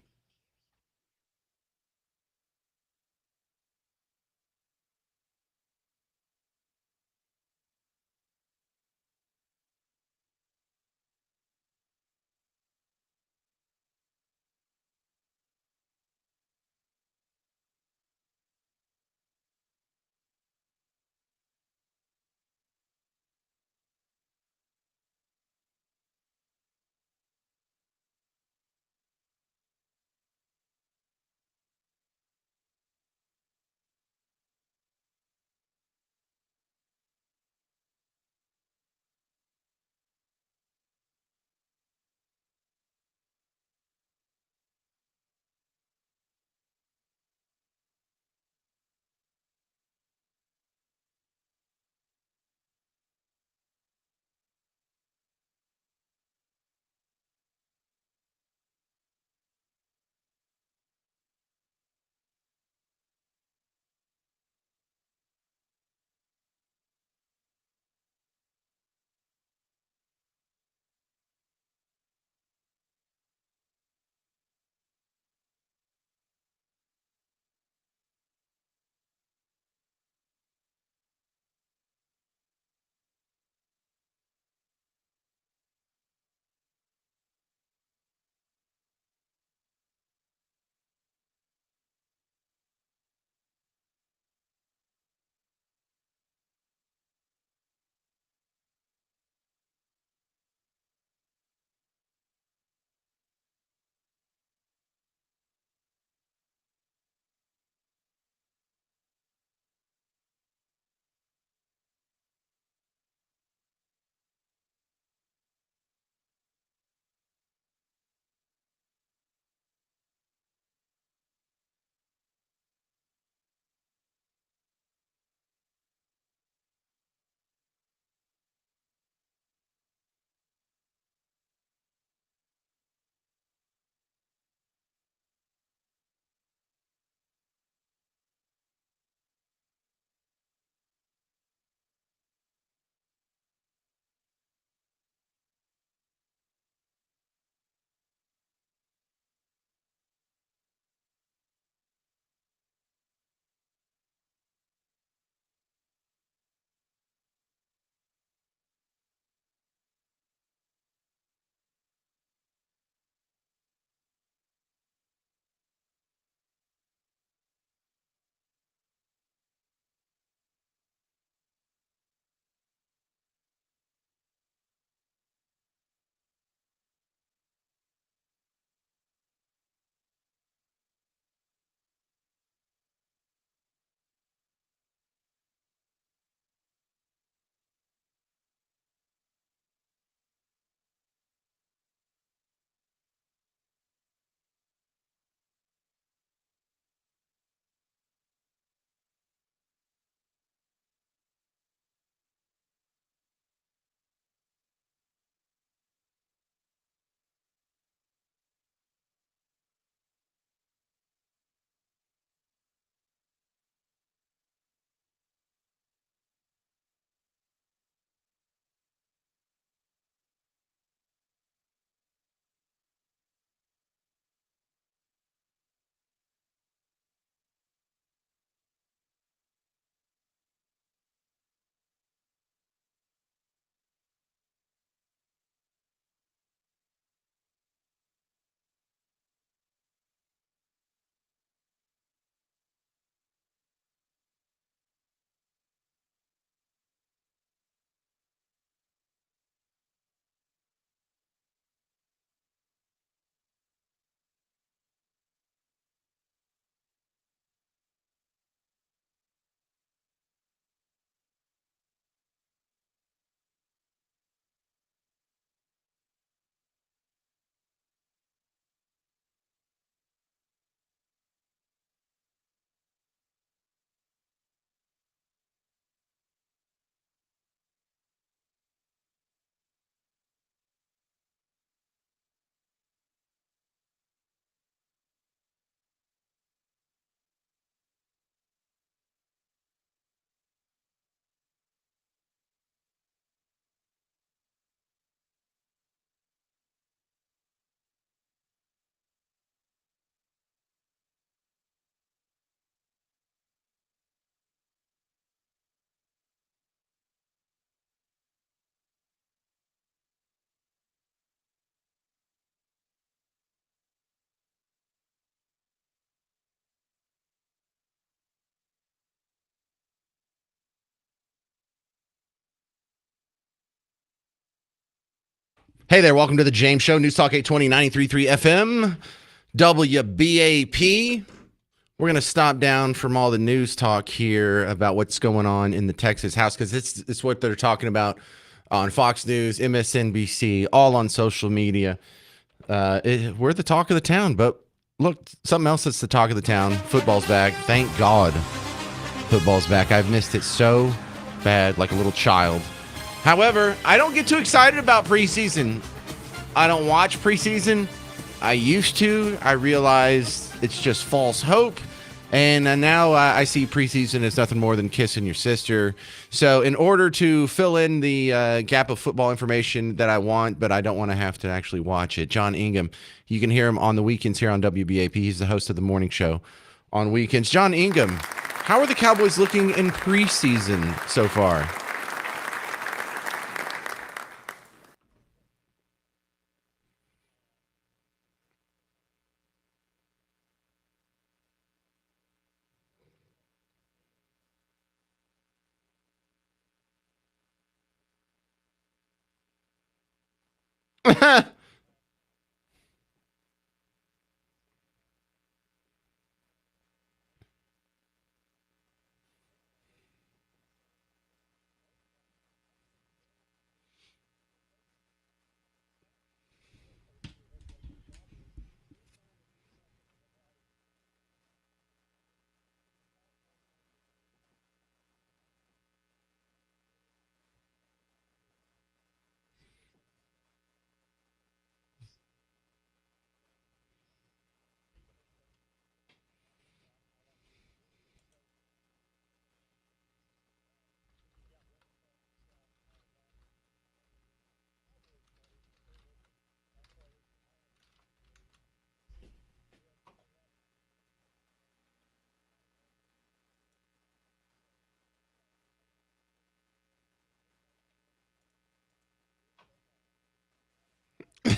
Hey there, welcome to the James Show, News Talk 820, 93.3 FM, WBAP. We're going to stop down from all the news talk here about what's going on in the Texas House, because it's what they're talking about on Fox News, MSNBC, all on social media. We're the talk of the town, but look, something else that's the talk of the town. Football's back. Thank God football's back. I've missed it so bad, like a little child. However, I don't get too excited about preseason. I don't watch preseason. I used to. I realized it's just false hope. And now I see preseason as nothing more than kissing your sister. So in order to fill in the gap of football information that I want, but I don't want to have to actually watch it, John Ingham, you can hear him on the weekends here on WBAP. He's the host of the morning show on weekends. John Ingham, how are the Cowboys looking in preseason so far?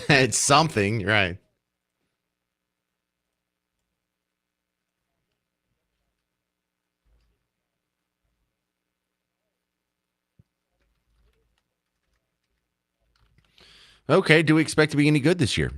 It's something, right? Okay, do we expect to be any good this year?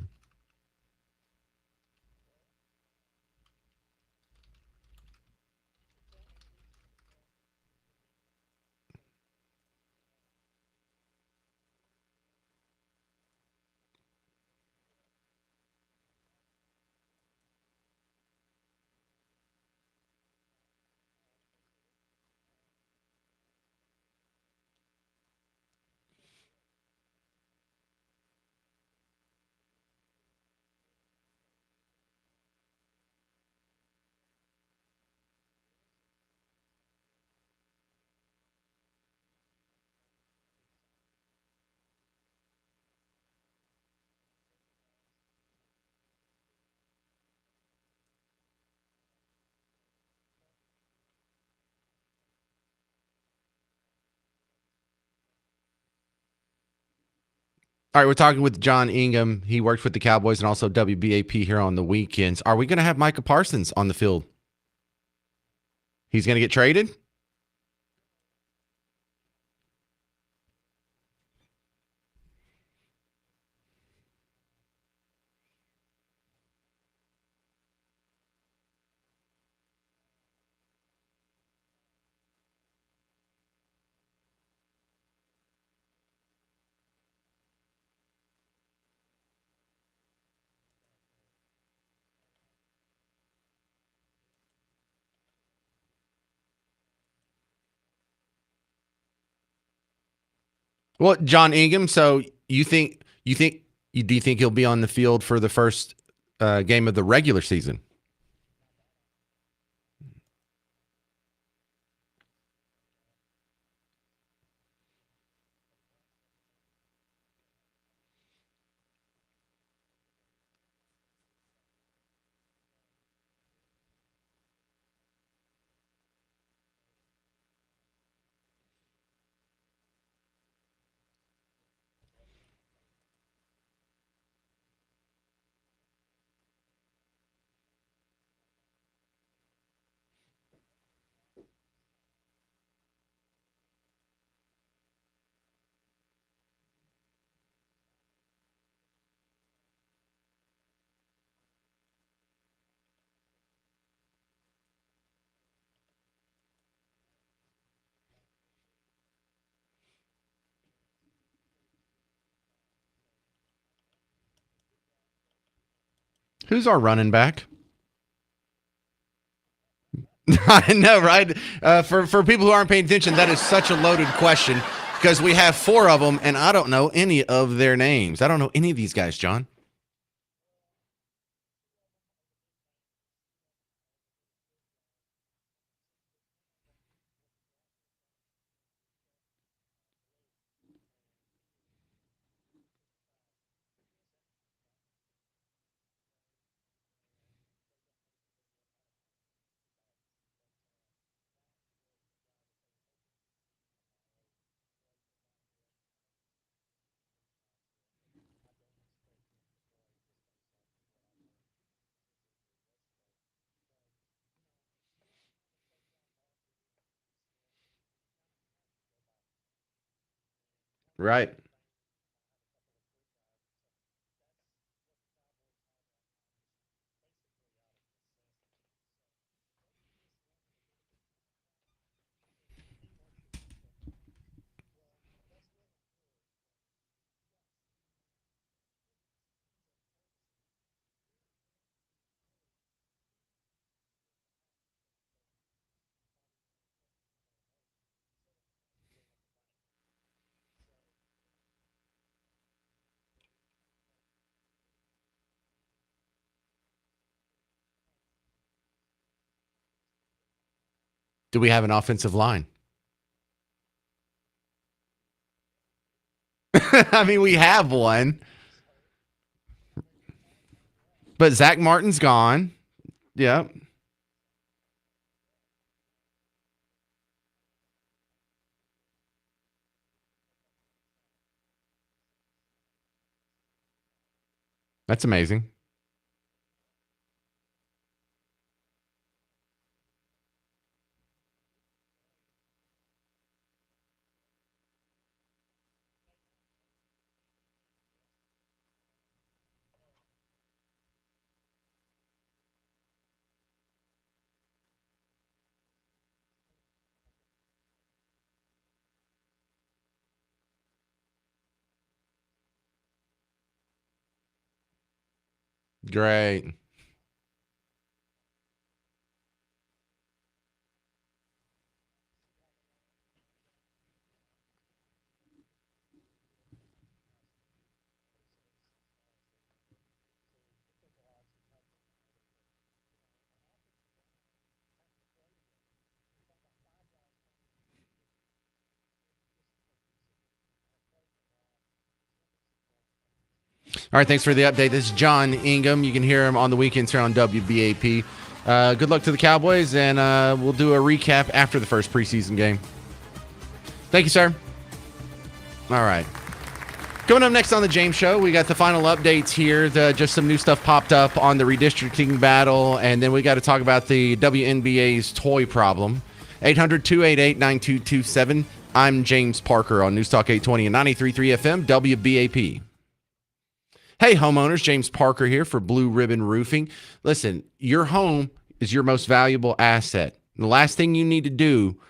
All right, we're talking with John Ingham. He works with the Cowboys and also WBAP here on the weekends. Are we going to have Micah Parsons on the field? He's going to get traded? Well, John Ingham, so do you think he'll be on the field for the first game of the regular season? Who's our running back? I know, right? For people who aren't paying attention, that is such a loaded question because we have 4 of them, and I don't know any of their names. I don't know any of these guys, John. Right. Do we have an offensive line? I mean, we have one, but Zach Martin's gone. Yep. That's amazing. Great. All right, thanks for the update. This is John Ingham. You can hear him on the weekends here on WBAP. Good luck to the Cowboys, and we'll do a recap after the first preseason game. Thank you, sir. All right. Coming up next on the James Show, we got the final updates here. Just some new stuff popped up on the redistricting battle, and then we got to talk about the WNBA's toy problem. 800-288-9227. I'm James Parker on News Talk 820 and 93.3 FM, WBAP. Hey, homeowners, James Parker here for Blue Ribbon Roofing. Listen, your home is your most valuable asset. The last thing you need to do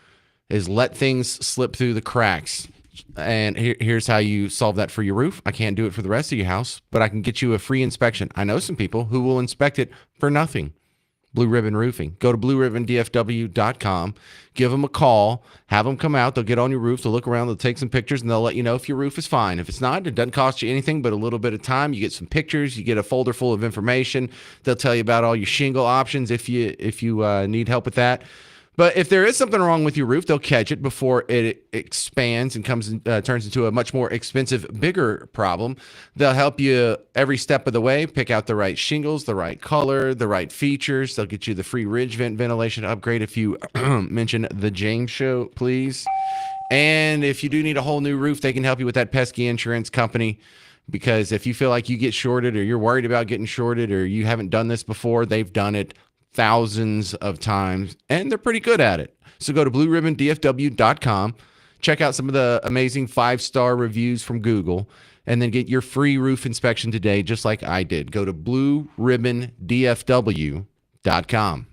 is let things slip through the cracks. And here's how you solve that for your roof. I can't do it for the rest of your house, but I can get you a free inspection. I know some people who will inspect it for nothing. Blue Ribbon Roofing. Go to blueribbondfw.com. Give them a call. Have them come out. They'll get on your roof. They'll look around. They'll take some pictures, and they'll let you know if your roof is fine. If it's not, it doesn't cost you anything but a little bit of time. You get some pictures. You get a folder full of information. They'll tell you about all your shingle options if you need help with that. But if there is something wrong with your roof, they'll catch it before it expands and turns into a much more expensive, bigger problem. They'll help you every step of the way, pick out the right shingles, the right color, the right features. They'll get you the free ridge vent ventilation upgrade if you mention the James Show, please. And if you do need a whole new roof, they can help you with that pesky insurance company. Because if you feel like you get shorted, or you're worried about getting shorted, or you haven't done this before, they've done it thousands of times, and they're pretty good at it. So go to blueribbondfw.com, check out some of the amazing 5-star reviews from Google, and then get your free roof inspection today, just like I did. Go to blueribbondfw.com.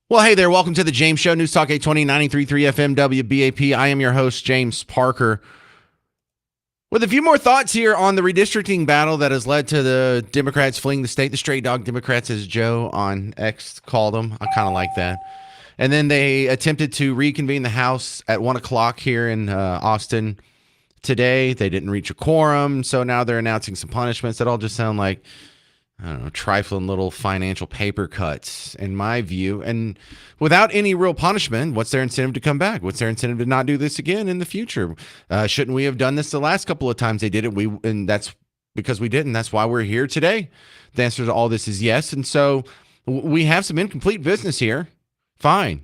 Well, hey there. Welcome to the James Show, News Talk 820, 93.3 FM WBAP. I am your host, James Parker, with a few more thoughts here on the redistricting battle that has led to the Democrats fleeing the state. The stray dog Democrats, as Joe on X called them. I kind of like that. And then they attempted to reconvene the House at 1 o'clock here in Austin today. They didn't reach a quorum, so now they're announcing some punishments that all just sound like, I don't know, trifling little financial paper cuts, in my view. And without any real punishment, what's their incentive to come back? What's their incentive to not do this again in the future? Shouldn't we have done this the last couple of times they did it? And that's because we didn't. That's why we're here today. The answer to all this is yes. And so we have some incomplete business here. Fine.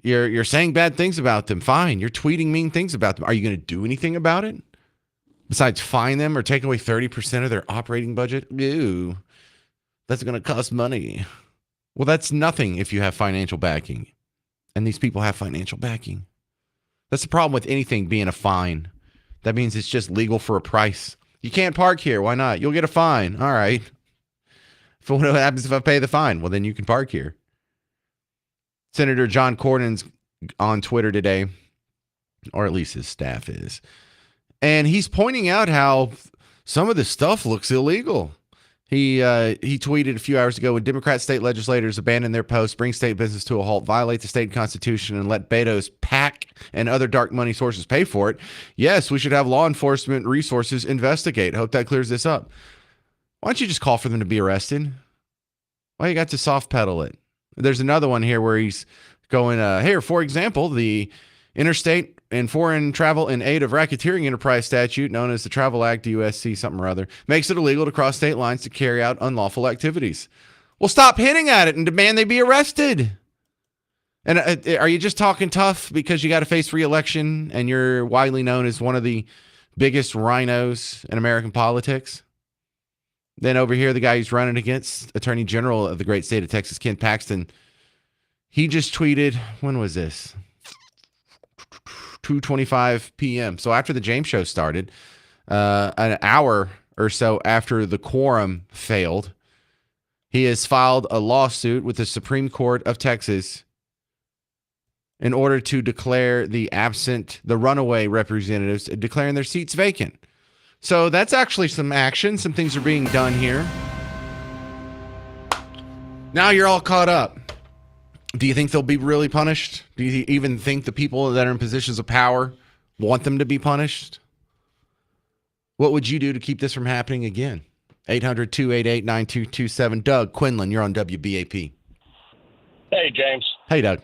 You're saying bad things about them. Fine. You're tweeting mean things about them. Are you going to do anything about it? Besides fine them or take away 30% of their operating budget? Ew, that's going to cost money. Well, that's nothing if you have financial backing. And these people have financial backing. That's the problem with anything being a fine. That means it's just legal for a price. You can't park here. Why not? You'll get a fine. All right. So what happens if I pay the fine? Well, then you can park here. Senator John Cornyn's on Twitter today, or at least his staff is. And he's pointing out how some of this stuff looks illegal. He tweeted a few hours ago, when Democrat state legislators abandon their posts, bring state business to a halt, violate the state constitution, and let Beto's PAC and other dark money sources pay for it, yes, we should have law enforcement resources investigate. Hope that clears this up. Why don't you just call for them to be arrested? Why you got to soft pedal it? There's another one here where he's going, here, for example, the interstate and foreign travel in aid of racketeering enterprise statute, known as the Travel Act, USC something or other, makes it illegal to cross state lines to carry out unlawful activities. Well, stop hitting at it and demand they be arrested. And are you just talking tough because you got to face re-election and you're widely known as one of the biggest rhinos in American politics? Then over here, the guy who's running against Attorney General of the great state of Texas, Ken Paxton, he just tweeted, when was this? 2:25 p.m. So after the James Show started, an hour or so after the quorum failed, he has filed a lawsuit with the Supreme Court of Texas in order to declare the runaway representatives, declaring their seats vacant. So that's actually some action. Some things are being done here. Now you're all caught up. Do you think they'll be really punished? Do you even think the people that are in positions of power want them to be punished? What would you do to keep this from happening again? 800-288-9227. Doug Quinlan, you're on WBAP. Hey, James. Hey, Doug.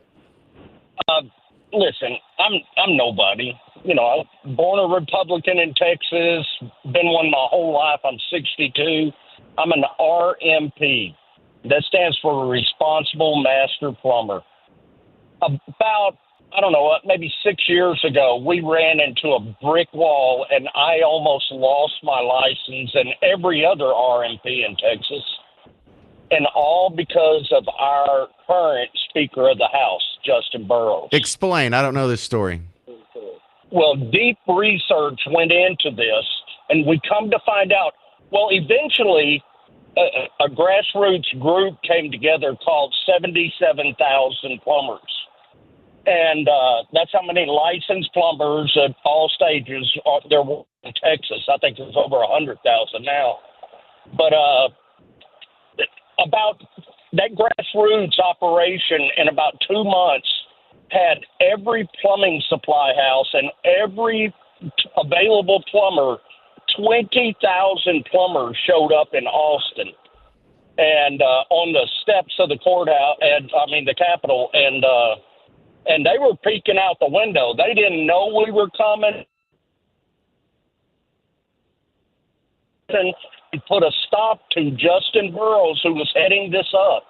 Listen, I'm nobody. You know, I was born a Republican in Texas, been one my whole life. I'm 62. I'm an RMP. That stands for Responsible Master Plumber. About, I don't know, maybe 6 years ago, we ran into a brick wall, and I almost lost my license and every other RMP in Texas, and all because of our current Speaker of the House, Justin Burrows. Explain. I don't know this story. Well, deep research went into this, and we come to find out, well, eventually a grassroots group came together called 77,000 Plumbers. And that's how many licensed plumbers at all stages there were in Texas. I think there's over 100,000 now. But about that grassroots operation in about 2 months had every plumbing supply house and every available plumber. 20,000 plumbers showed up in Austin and on the steps of the courthouse, the Capitol, and they were peeking out the window. They didn't know we were coming. And put a stop to Justin Burrows, who was heading this up.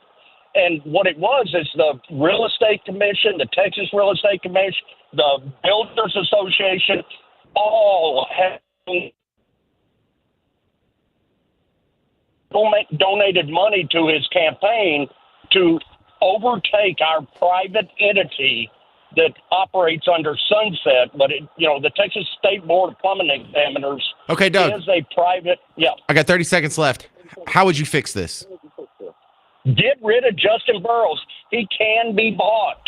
And what it was is the Real Estate Commission, the Texas Real Estate Commission, the Builders Association, all had donated money to his campaign to overtake our private entity that operates under Sunset, but the Texas State Board of Plumbing Examiners okay, Doug, is a private. Yeah, I got 30 seconds left. How would you fix this? Get rid of Justin Burrows. He can be bought.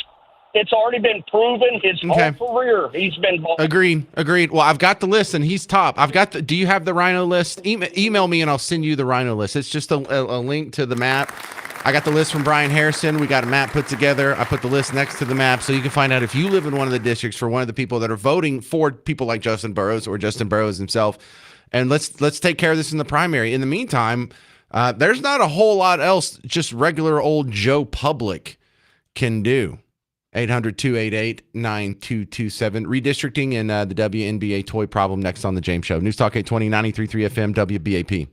It's already been proven his Okay. whole career. He's been bought. Agreed. Well, I've got the list, and he's top. I've got the. Do you have the Rhino list? Email me, and I'll send you the Rhino list. It's just a link to the map. I got the list from Brian Harrison. We got a map put together. I put the list next to the map, so you can find out if you live in one of the districts for one of the people that are voting for people like Justin Burrows or Justin Burrows himself. And let's take care of this in the primary. In the meantime, there's not a whole lot else just regular old Joe Public can do. 800-288-9227. Redistricting and the WNBA toy problem next on the James Show. News Talk 820, 93.3 FM, WBAP.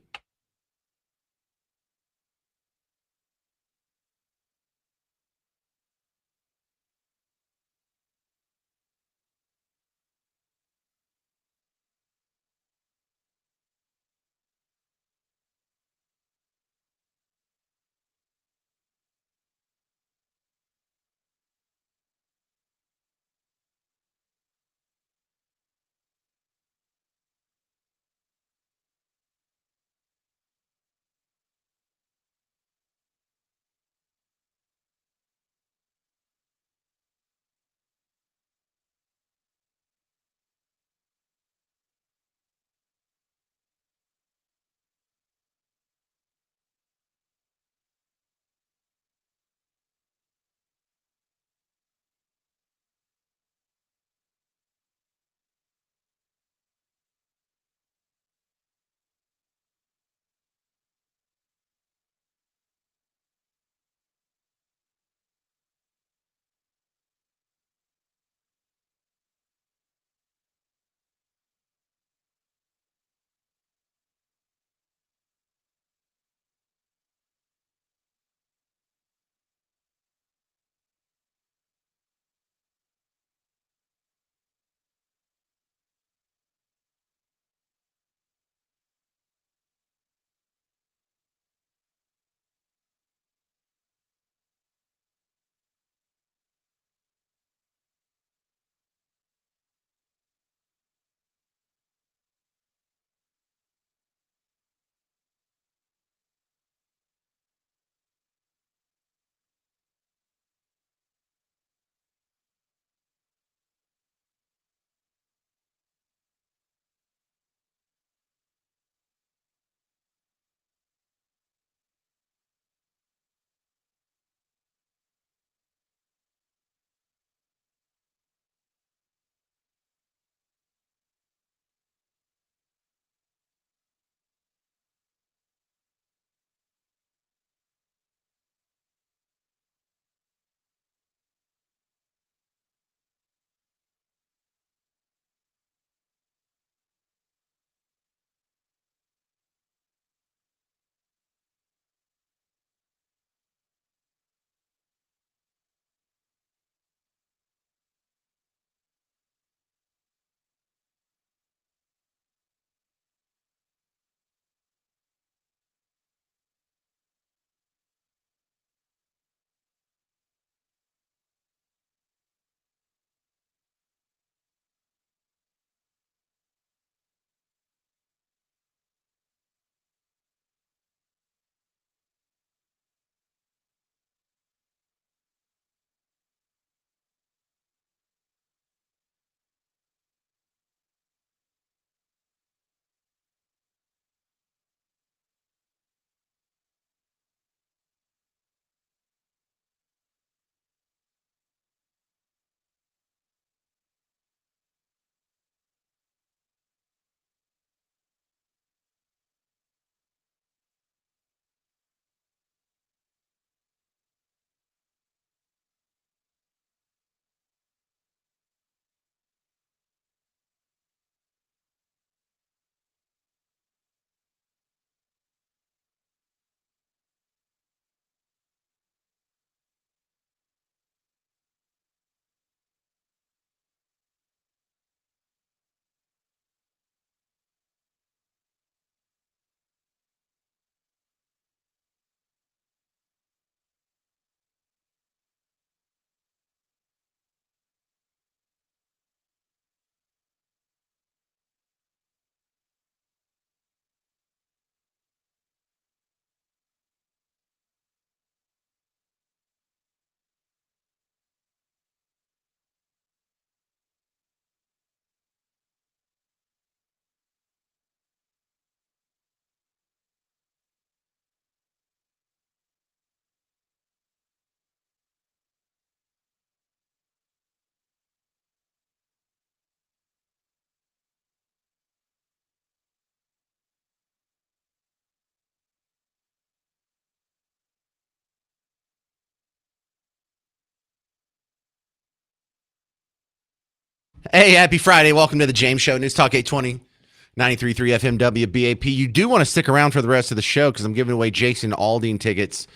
Hey, happy Friday. Welcome to the James Show. News Talk 820, 93.3 FM WBAP. You do want to stick around for the rest of the show because I'm giving away Jason Aldean tickets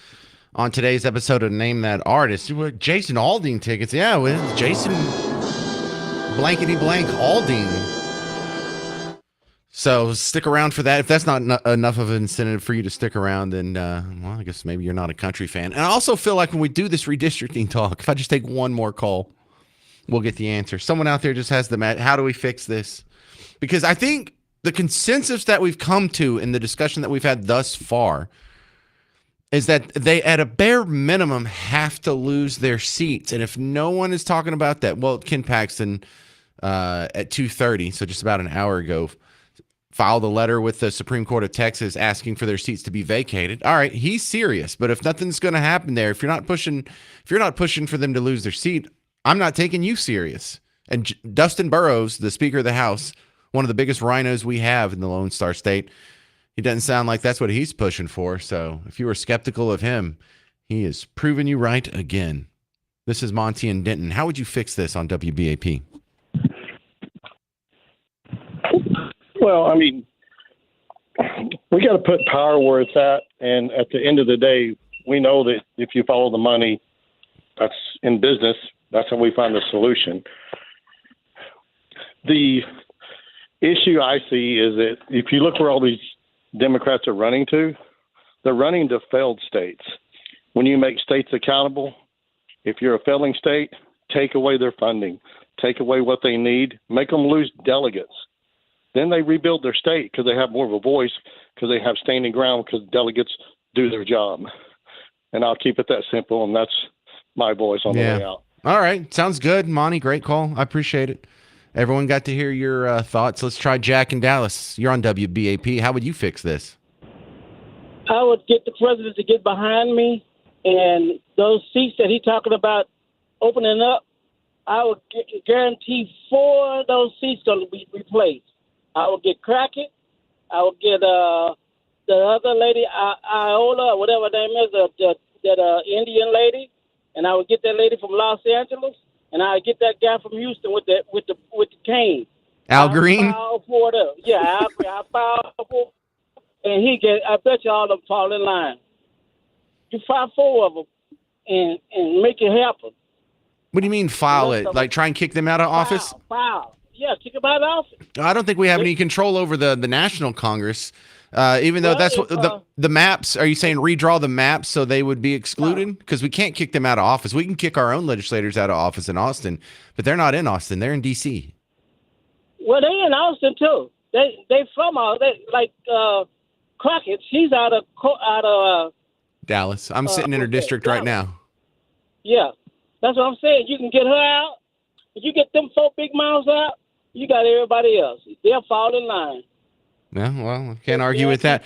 on today's episode of Name That Artist. Jason Aldean tickets. Yeah, with Jason blankety blank Aldean. So stick around for that. If that's not enough of an incentive for you to stick around, then, well, I guess maybe you're not a country fan. And I also feel like when we do this redistricting talk, if I just take one more call, we'll get the answer. Someone out there just has the how do we fix this? Because I think the consensus that we've come to in the discussion that we've had thus far is that they, at a bare minimum, have to lose their seats. And if no one is talking about that, well, Ken Paxton at 2:30, so just about an hour ago, filed a letter with the Supreme Court of Texas asking for their seats to be vacated. All right, he's serious, but if nothing's going to happen there, if you're not pushing for them to lose their seat, I'm not taking you serious. And Dustin Burrows, the Speaker of the House, one of the biggest rhinos we have in the Lone Star State, he doesn't sound like that's what he's pushing for. So if you were skeptical of him, he is proving you right again. This is Monty and Denton. How would you fix this on WBAP? Well, I mean, we got to put power where it's at. And at the end of the day, we know that if you follow the money, that's in business. That's how we find the solution. The issue I see is that if you look where all these Democrats are running to, they're running to failed states. When you make states accountable, if you're a failing state, take away their funding, take away what they need, make them lose delegates. Then they rebuild their state because they have more of a voice, because they have standing ground, because delegates do their job. And I'll keep it that simple, and that's my voice on the way out. All right. Sounds good, Monty. Great call. I appreciate it. Everyone got to hear your thoughts. Let's try Jack in Dallas. You're on WBAP. How would you fix this? I would get the president to get behind me, and those seats that he's talking about opening up, I would guarantee 4 of those seats going to be replaced. I would get Crockett. I would get the other lady, Iola, or whatever her name is, that Indian lady, and I would get that lady from Los Angeles, and I would get that guy from Houston with the cane. Al Green. I'll for them. Yeah, I file for, and I bet you all of them fall in line. You file 4 of them, and make it happen. What do you mean file it? Like try and kick them out of office? File. Yeah, kick them out of office. I don't think we have any control over the National Congress, even though that's what the maps. Are you saying redraw the maps so they would be excluded? Because we can't kick them out of office. We can kick our own legislators out of office in Austin, but they're not in Austin. They're in D.C. Well, they in Austin too. They from like Crockett. She's out of Dallas. I'm sitting in her district right now. Yeah, that's what I'm saying. You can get her out. If you get them 4 big mouths out, you got everybody else. They'll fall in line. Yeah, well, can't argue with that.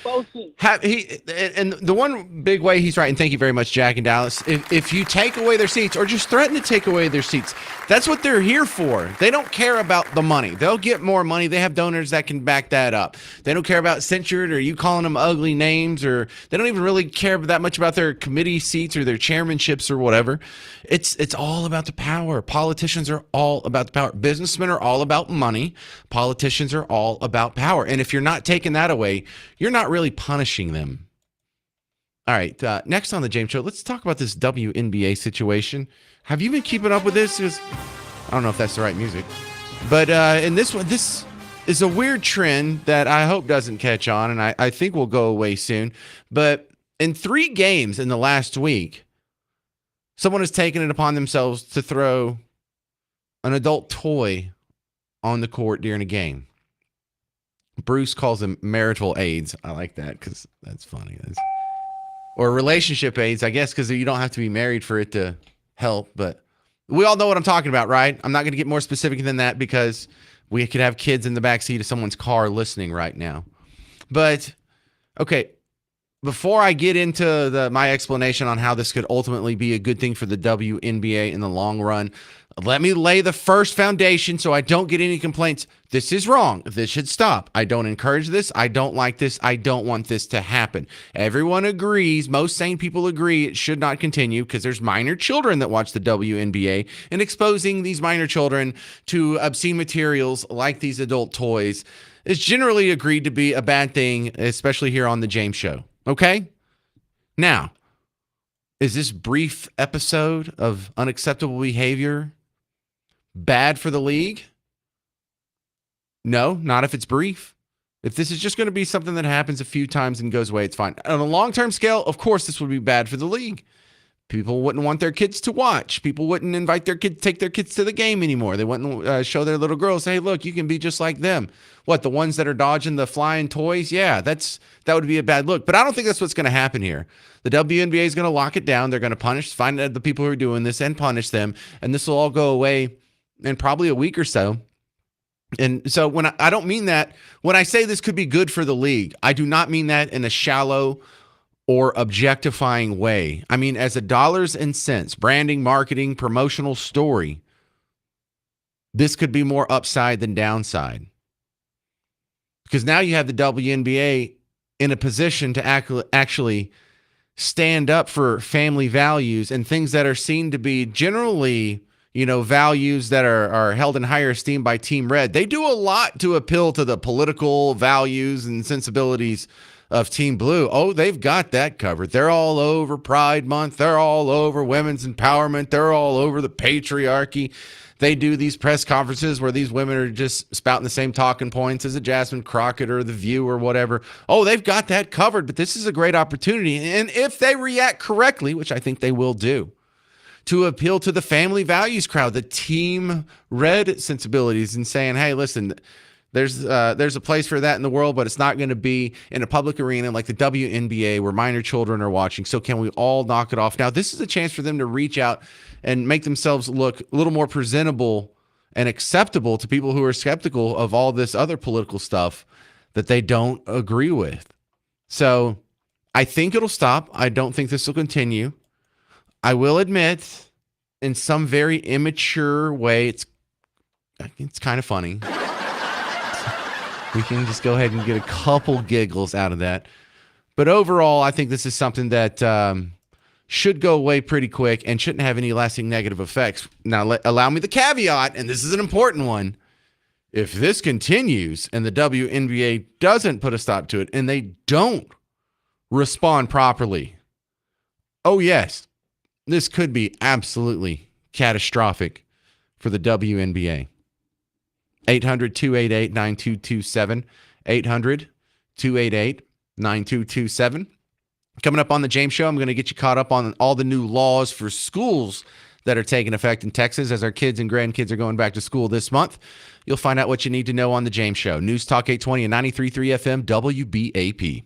And the one big way he's right, and thank you very much, Jack in Dallas, if you take away their seats or just threaten to take away their seats, that's what they're here for. They don't care about the money. They'll get more money. They have donors that can back that up. They don't care about censured or you calling them ugly names, or they don't even really care that much about their committee seats or their chairmanships or whatever. It's all about the power. Politicians are all about the power. Businessmen are all about money. Politicians are all about power. And if you're not taking that away, you're not really punishing them. All right, next on the James Show, let's talk about this WNBA situation. Have you been keeping up with this? I don't know if that's the right music. But in this one, this is a weird trend that I hope doesn't catch on, and I think will go away soon. But in 3 games in the last week, someone has taken it upon themselves to throw an adult toy on the court during a game. Bruce calls them marital aids. I like that because that's funny. Or relationship aids, I guess, because you don't have to be married for it to help. But we all know what I'm talking about, right? I'm not going to get more specific than that because we could have kids in the backseat of someone's car listening right now. But, okay, before I get into my explanation on how this could ultimately be a good thing for the WNBA in the long run, Let me lay the first foundation so I don't get any complaints. This is wrong. This should stop. I don't encourage this. I don't like this. I don't want this to happen. Everyone agrees. Most sane people agree it should not continue because there's minor children that watch the WNBA, and exposing these minor children to obscene materials like these adult toys is generally agreed to be a bad thing, especially here on the James Show. Okay? Now, is this brief episode of unacceptable behavior bad for the league? No, not if it's brief. If this is just going to be something that happens a few times and goes away, it's fine. On a long-term scale, of course, this would be bad for the league. People wouldn't want their kids to watch. People wouldn't invite their kids, take their kids to the game anymore. They wouldn't show their little girls, hey, look, you can be just like them. What, the ones that are dodging the flying toys? Yeah, that would be a bad look. But I don't think that's what's going to happen here. The WNBA is going to lock it down. They're going to find the people who are doing this and punish them. And this will all go away in probably a week or so. And so when I don't mean that, when I say this could be good for the league, I do not mean that in a shallow or objectifying way. I mean, as a dollars and cents, branding, marketing, promotional story, this could be more upside than downside. Because now you have the WNBA in a position to actually stand up for family values and things that are seen to be generally, values that are held in higher esteem by Team Red. They do a lot to appeal to the political values and sensibilities of Team Blue. Oh, they've got that covered. They're all over Pride Month. They're all over women's empowerment. They're all over the patriarchy. They do these press conferences where these women are just spouting the same talking points as a Jasmine Crockett or The View or whatever. Oh, they've got that covered, but this is a great opportunity. And if they react correctly, which I think they will do, to appeal to the family values crowd, the Team Red sensibilities, and saying, hey, listen, there's a place for that in the world, but it's not going to be in a public arena like the WNBA where minor children are watching. So can we all knock it off? Now, this is a chance for them to reach out and make themselves look a little more presentable and acceptable to people who are skeptical of all this other political stuff that they don't agree with. So I think it'll stop. I don't think this will continue. I will admit, in some very immature way, it's kind of funny. We can just go ahead and get a couple giggles out of that. But overall, I think this is something that should go away pretty quick and shouldn't have any lasting negative effects. Now, allow me the caveat, and this is an important one. If this continues and the WNBA doesn't put a stop to it and they don't respond properly, oh, yes, this could be absolutely catastrophic for the WNBA. 800-288-9227. 800-288-9227. Coming up on the James Show, I'm going to get you caught up on all the new laws for schools that are taking effect in Texas as our kids and grandkids are going back to school this month. You'll find out what you need to know on the James Show. News Talk 820 and 93.3 FM WBAP.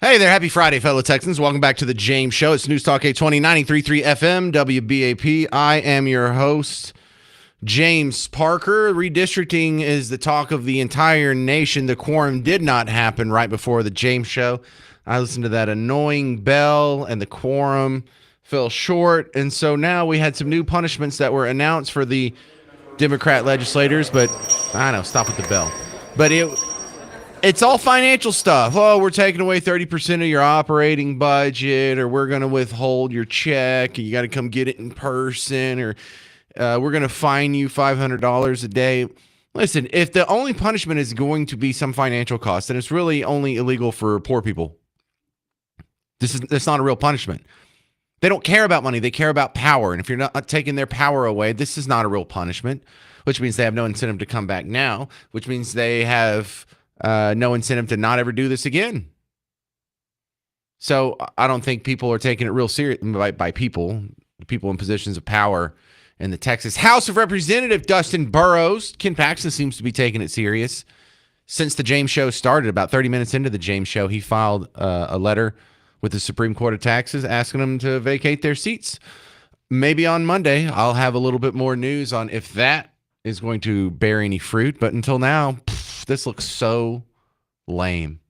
Hey there, happy Friday, fellow Texans. Welcome back to the James Show. It's News Talk 820, 93.3 FM, WBAP. I am your host, James Parker. Redistricting is the talk of the entire nation. The quorum did not happen right before the James Show. I listened to that annoying bell, and the quorum fell short. And so now we had some new punishments that were announced for the Democrat legislators, but I know, stop with the bell. But it's all financial stuff. Oh, we're taking away 30% of your operating budget, or we're going to withhold your check, and you got to come get it in person, or we're going to fine you $500 a day. Listen, if the only punishment is going to be some financial cost, then it's really only illegal for poor people. That's not a real punishment. They don't care about money. They care about power. And if you're not taking their power away, this is not a real punishment, which means they have no incentive to come back now, which means they have no incentive to not ever do this again. So I don't think people are taking it real serious by people in positions of power in the Texas House of Representatives. Dustin Burrows, Ken Paxton seems to be taking it serious. Since the James Show started, about 30 minutes into the James Show, he filed a letter with the Supreme Court of Texas asking them to vacate their seats. Maybe on Monday, I'll have a little bit more news on if that is going to bear any fruit. But until now, this looks so lame.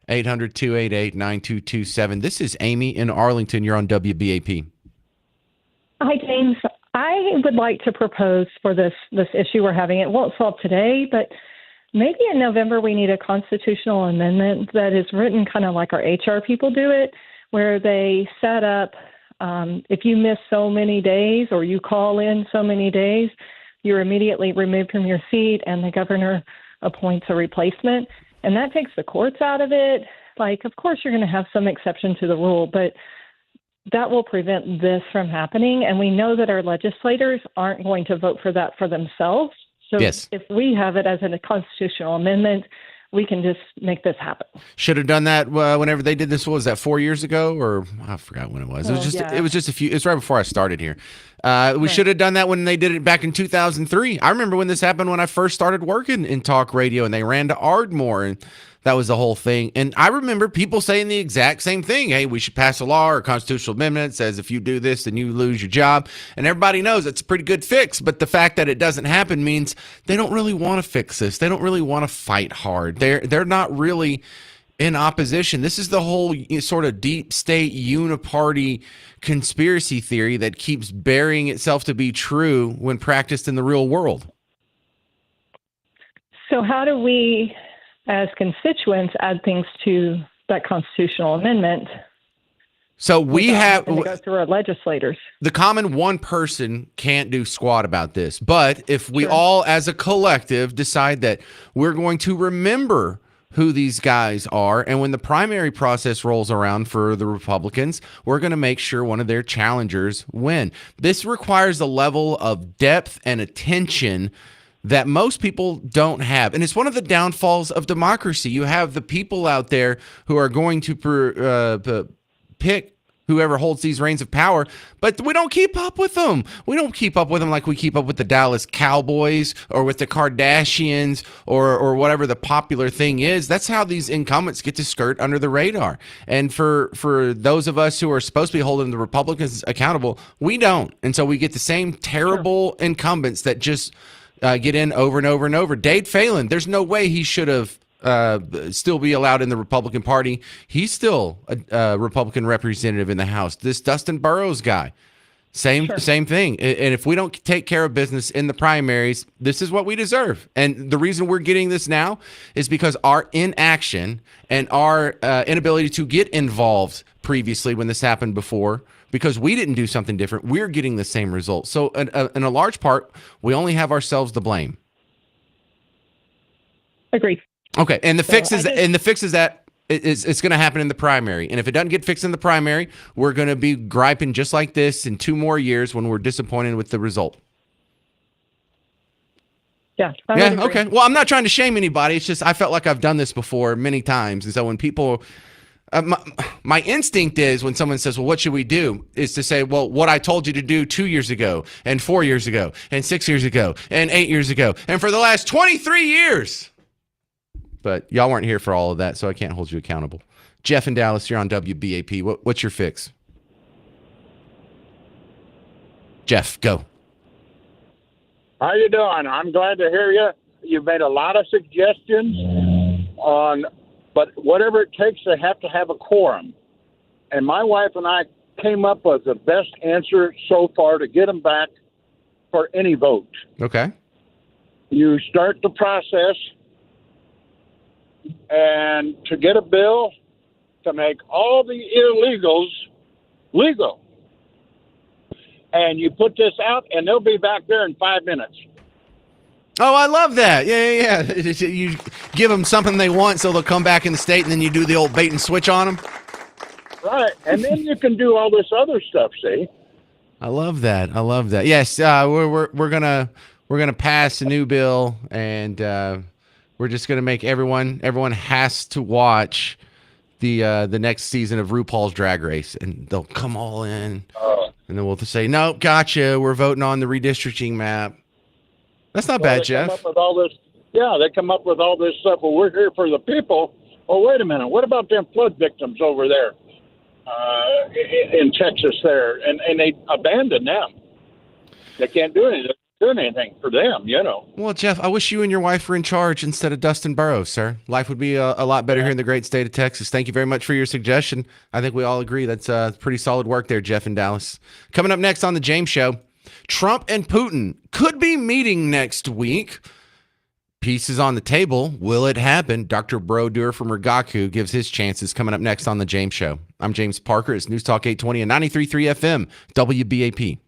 800-288-9227. This is Amy in Arlington. You're on WBAP. Hi, James. I would like to propose for this issue we're having. It won't solve today, but maybe in November we need a constitutional amendment that is written kind of like our HR people do it, where they set up if you miss so many days or you call in so many days, you're immediately removed from your seat and the governor appoints a replacement. And that takes the courts out of it. Like, of course, you're going to have some exception to the rule, but that will prevent this from happening. And we know that our legislators aren't going to vote for that for themselves. So yes, if we have it as a constitutional amendment, we can just make this happen. Should have done that whenever they did this. What was that, 4 years ago? Or I forgot when it was. It was just a few. It's right before I started here. We should have done that when they did it back in 2003. I remember when this happened when I first started working in talk radio, and they ran to Ardmore, and that was the whole thing. And I remember people saying the exact same thing. Hey, we should pass a law or a constitutional amendment that says if you do this, then you lose your job. And everybody knows it's a pretty good fix. But the fact that it doesn't happen means they don't really want to fix this. They don't really want to fight hard. They're not really in opposition. This is the whole sort of deep state uniparty conspiracy theory that keeps burying itself to be true when practiced in the real world. So how do we, as constituents, add things to that constitutional amendment? So we have to go through our legislators. The common one person can't do squat about this, but if we all as a collective decide that we're going to remember who these guys are, and when the primary process rolls around for the Republicans, we're going to make sure one of their challengers win. This requires a level of depth and attention that most people don't have. And it's one of the downfalls of democracy. You have the people out there who are going to pick whoever holds these reins of power, but we don't keep up with them. We don't keep up with them like we keep up with the Dallas Cowboys or with the Kardashians or whatever the popular thing is. That's how these incumbents get to skirt under the radar. And for those of us who are supposed to be holding the Republicans accountable, we don't. And so we get the same terrible incumbents that just get in over and over and over. Dade Phelan, there's no way he should have still be allowed in the Republican Party. He's still a Republican representative in the House. This Dustin Burrows guy, same thing. And if we don't take care of business in the primaries, this is what we deserve. And the reason we're getting this now is because our inaction and our inability to get involved previously when this happened before, because we didn't do something different, we're getting the same result. So in a large part, we only have ourselves to blame. Agreed. Okay, and the fix is that it's going to happen in the primary. And if it doesn't get fixed in the primary, we're going to be griping just like this in 2 more years when we're disappointed with the result. Yeah. Okay. Well, I'm not trying to shame anybody. It's just I felt like I've done this before many times. And so when people my instinct is when someone says, well, what should we do? Is to say, well, what I told you to do 2 years ago and 4 years ago and 6 years ago and 8 years ago and for the last 23 years. But y'all weren't here for all of that, so I can't hold you accountable. Jeff in Dallas, you're on WBAP. What's your fix? Jeff, go. How you doing? I'm glad to hear you. You've made a lot of suggestions on, but whatever it takes, they have to have a quorum. And my wife and I came up with the best answer so far to get them back for any vote. Okay. You start the process, and to get a bill to make all the illegals legal. And you put this out, and they'll be back there in 5 minutes. Oh, I love that. Yeah. You give them something they want so they'll come back in the state, and then you do the old bait and switch on them. Right. And then you can do all this other stuff, see? I love that. Yes, we're gonna pass a new bill, and we're just gonna make everyone has to watch the next season of RuPaul's Drag Race, and they'll come all in, and then we'll say, "Nope, gotcha. We're voting on the redistricting map." That's not bad, Jeff. Come up with all this, they come up with all this stuff. Well, we're here for the people. Oh, wait a minute. What about them flood victims over there in Texas there? And they abandoned them. They can't do anything for them, Well, Jeff, I wish you and your wife were in charge instead of Dustin Burrows, sir. Life would be a lot better here in the great state of Texas. Thank you very much for your suggestion. I think we all agree that's pretty solid work there, Jeff in Dallas. Coming up next on the James Show, Trump and Putin could be meeting next week. Pieces on the table. Will it happen? Dr. Brodeur from Rigaku gives his chances coming up next on the James Show. I'm James Parker. It's News Talk 820 and 93.3 FM, WBAP.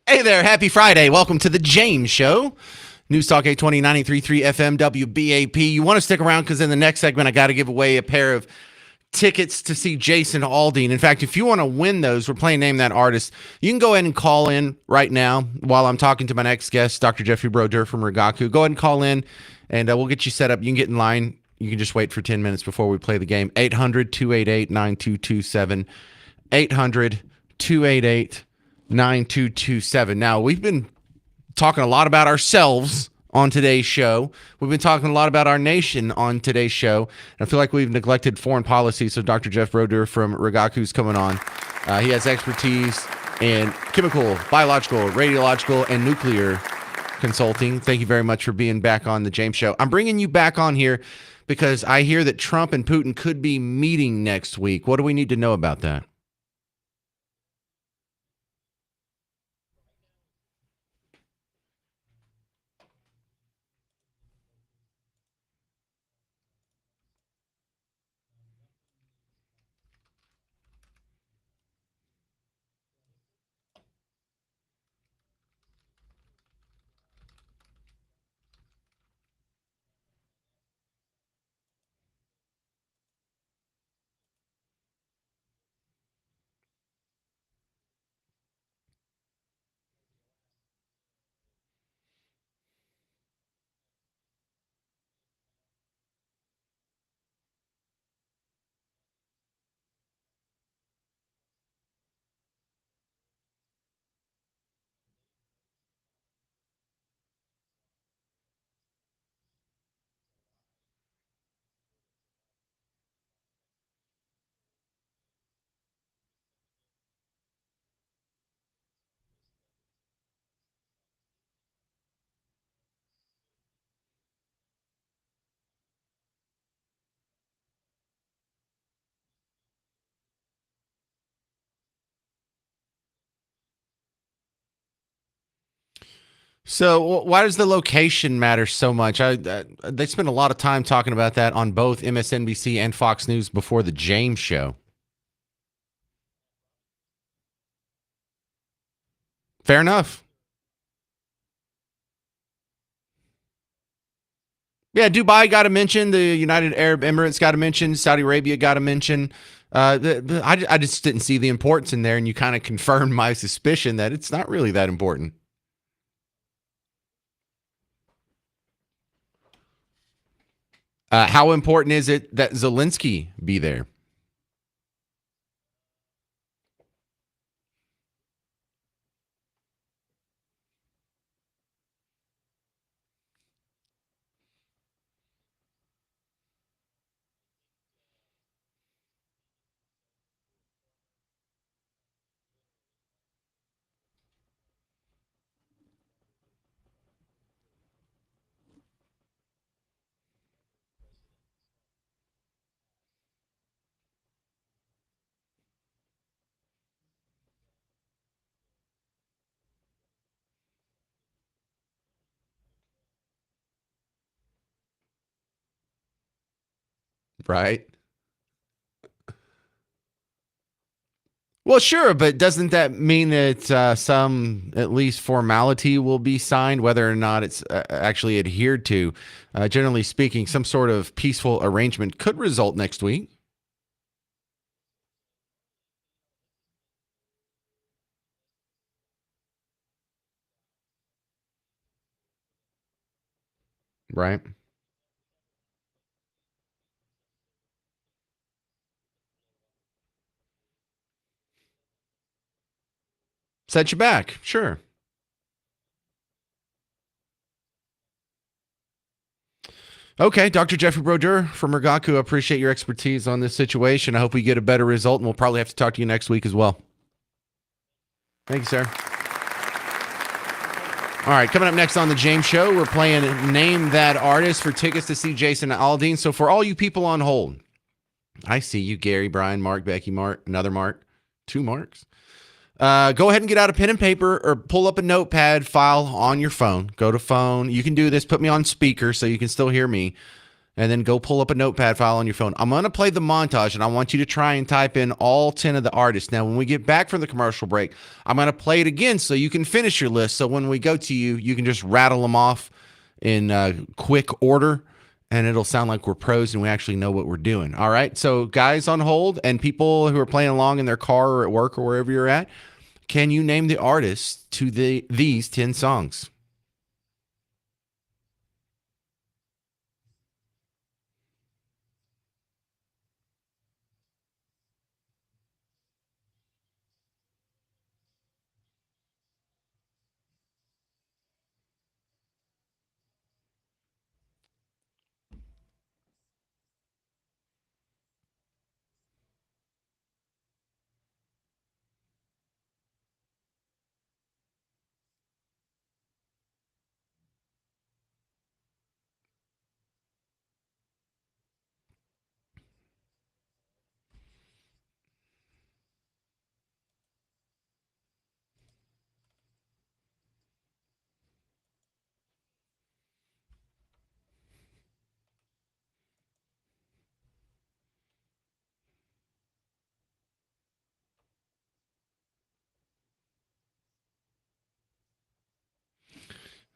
Hey there, happy Friday. Welcome to the James Show. News Talk 820 93.3 FM WBAP. You want to stick around because in the next segment, I got to give away a pair of tickets to see Jason Aldean. In fact, if you want to win those, we're playing Name That Artist. You can go ahead and call in right now while I'm talking to my next guest, Dr. Jeffrey Broder from Rigaku. Go ahead and call in, and we'll get you set up. You can get in line. You can just wait for 10 minutes before we play the game. 800-288-9227. 800-288-9227. Now, we've been talking a lot about ourselves on today's show. We've been talking a lot about our nation on today's show. I feel like we've neglected foreign policy, so Dr. Jeff Broder from Rigaku is coming on. He has expertise in chemical, biological, radiological, and nuclear consulting. Thank you very much for being back on the James Show. I'm bringing you back on here because I hear that Trump and Putin could be meeting next week. What do we need to know about that? So why does the location matter so much? They spent a lot of time talking about that on both MSNBC and Fox News before the James Show. Fair enough. Yeah, Dubai got to mention, the United Arab Emirates got to mention, Saudi Arabia got to mention. I just didn't see the importance in there, and you kind of confirmed my suspicion that it's not really that important. How important is it that Zelensky be there? Right? Well, sure, but doesn't that mean that some, at least formality, will be signed, whether or not it's actually adhered to? Generally speaking, some sort of peaceful arrangement could result next week. Right? Set you back, sure. Okay, Dr. Jeffrey Broder from Rigaku, I appreciate your expertise on this situation. I hope we get a better result, and we'll probably have to talk to you next week as well. Thank you, sir. All right, coming up next on the James Show, we're playing Name That Artist for tickets to see Jason Aldean. So for all you people on hold, I see you, Gary, Brian, Mark, Becky, Mark, another Mark, two Marks. Go ahead and get out a pen and paper or pull up a notepad file on your phone. Go to phone. You can do this. Put me on speaker so you can still hear me. and then go pull up a notepad file on your phone. I'm going to play the montage, and I want you to try and type in all 10 of the artists. Now, when we get back from the commercial break, I'm going to play it again so you can finish your list. So when we go to you, you can just rattle them off in quick order, and it'll sound like we're pros and we actually know what we're doing. All right? So guys on hold and people who are playing along in their car or at work or wherever you're at, can you name the artists to these 10 songs?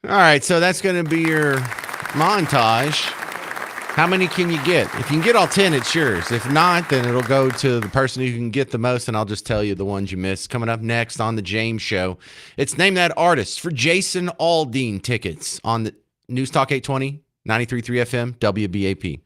All right, so that's going to be your montage. How many can you get? If you can get all 10, it's yours. If not, then it'll go to the person who can get the most, and I'll just tell you the ones you missed. Coming up next on the James Show, it's Name That Artist for Jason Aldean tickets on the News Talk 820, 93.3 FM, WBAP.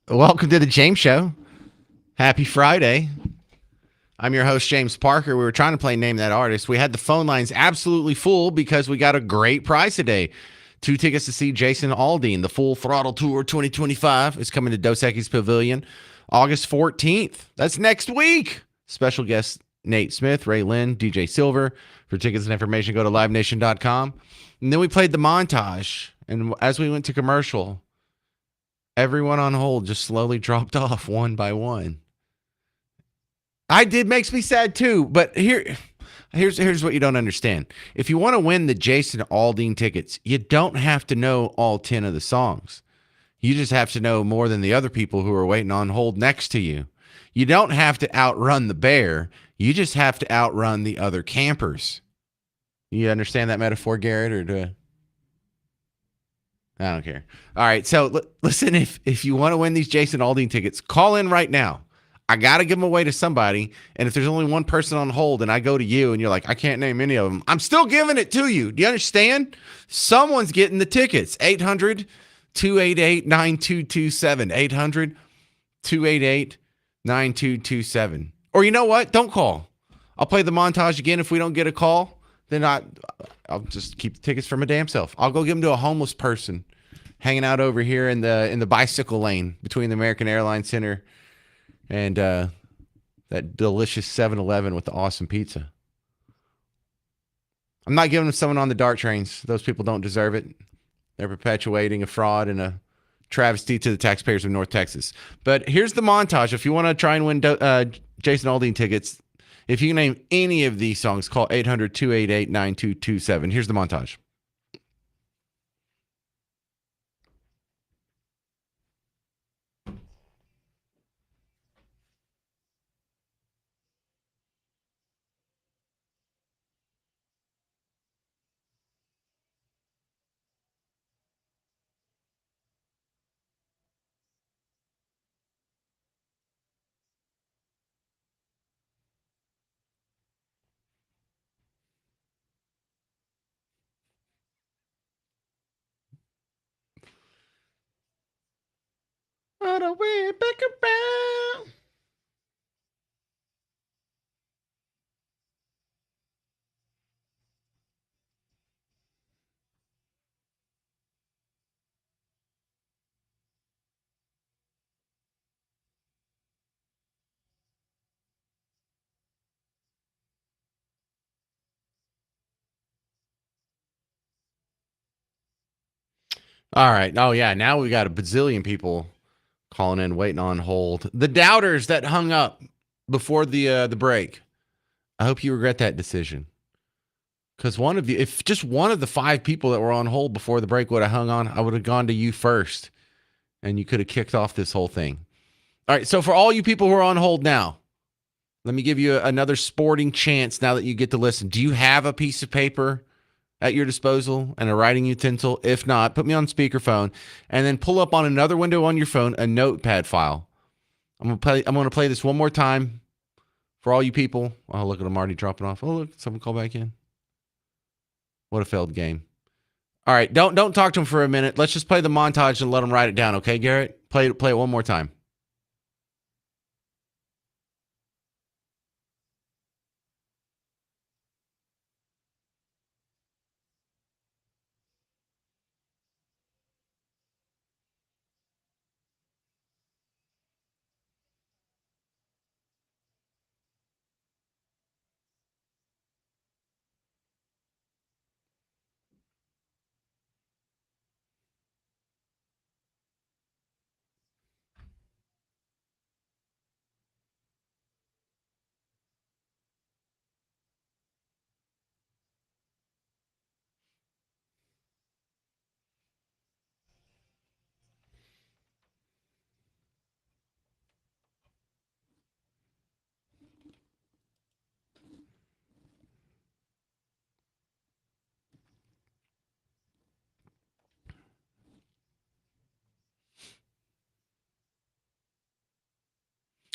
Welcome to the James Show. Happy Friday. I'm your host, James Parker. We were trying to play Name That Artist. We had the phone lines absolutely full because we got a great price today. 2 tickets to see Jason Aldean. The Full Throttle Tour 2025 is coming to Dos Equis Pavilion August 14th. That's next week. Special guests Nate Smith, Ray Lynn, DJ Silver. For tickets and information, go to livenation.com. And then we played the montage. And as we went to commercial, everyone on hold just slowly dropped off one by one. Makes me sad too, but here's what you don't understand. If you want to win the Jason Aldean tickets, you don't have to know all 10 of the songs. You just have to know more than the other people who are waiting on hold next to you. You don't have to outrun the bear. You just have to outrun the other campers. You understand that metaphor, Garrett, or do I don't care. All right, so listen, if you want to win these Jason Aldean tickets, call in right now. I got to give them away to somebody. And if there's only one person on hold and I go to you and you're like, I can't name any of them, I'm still giving it to you. Do you understand? Someone's getting the tickets. 800-288-9227. 800-288-9227. Or you know what? Don't call. I'll play the montage again. If we don't get a call, then I'll just keep the tickets for my damn self. I'll go give them to a homeless person hanging out over here in the bicycle lane between the American Airlines Center and that delicious 7-Eleven with the awesome pizza. I'm not giving them someone on the DART trains. Those people don't deserve it. They're perpetuating a fraud and a travesty to the taxpayers of North Texas. But here's the montage. If you want to try and win Jason Aldean tickets, if you can name any of these songs, call 800-288-9227. Here's the montage. All the way back around. All right. Oh, yeah. Now we got a bazillion people calling in, waiting on hold. The doubters that hung up before the break. I hope you regret that decision. Because if just one of the 5 people that were on hold before the break would have hung on, I would have gone to you first. And you could have kicked off this whole thing. All right. So for all you people who are on hold now, let me give you another sporting chance now that you get to listen. Do you have a piece of paper at your disposal and a writing utensil? If not, put me on speakerphone and then pull up on another window on your phone a notepad file. I'm gonna play this one more time for all you people. Oh, look at them already dropping off. Oh, look, someone call back in. What a failed game. All right, don't talk to them for a minute. Let's just play the montage and let them write it down, okay, Garrett? Play it one more time.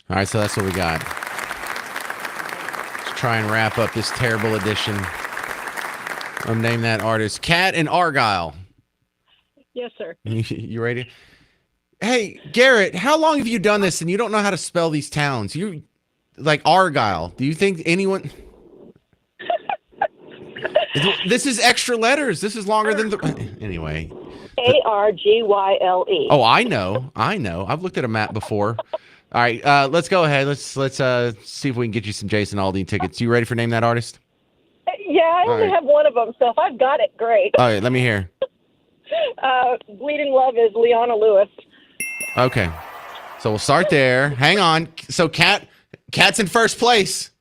All right, so that's what we got. Let's try and wrap up this terrible edition of Name That Artist. Kat and Argyle. Yes, sir. You ready? Hey, Garrett, how long have you done this and you don't know how to spell these towns? You like Argyle. Do you think anyone This is extra letters. This is longer than the anyway. Argyle. Oh, I know. I've looked at a map before. All right, let's go ahead. Let's see if we can get you some Jason Aldean tickets. You ready for Name That Artist? Yeah, I only have one of them, so if I've got it, great. All right, let me hear. Bleeding Love is Leona Lewis. Okay, so we'll start there. Hang on. So Cat's in first place.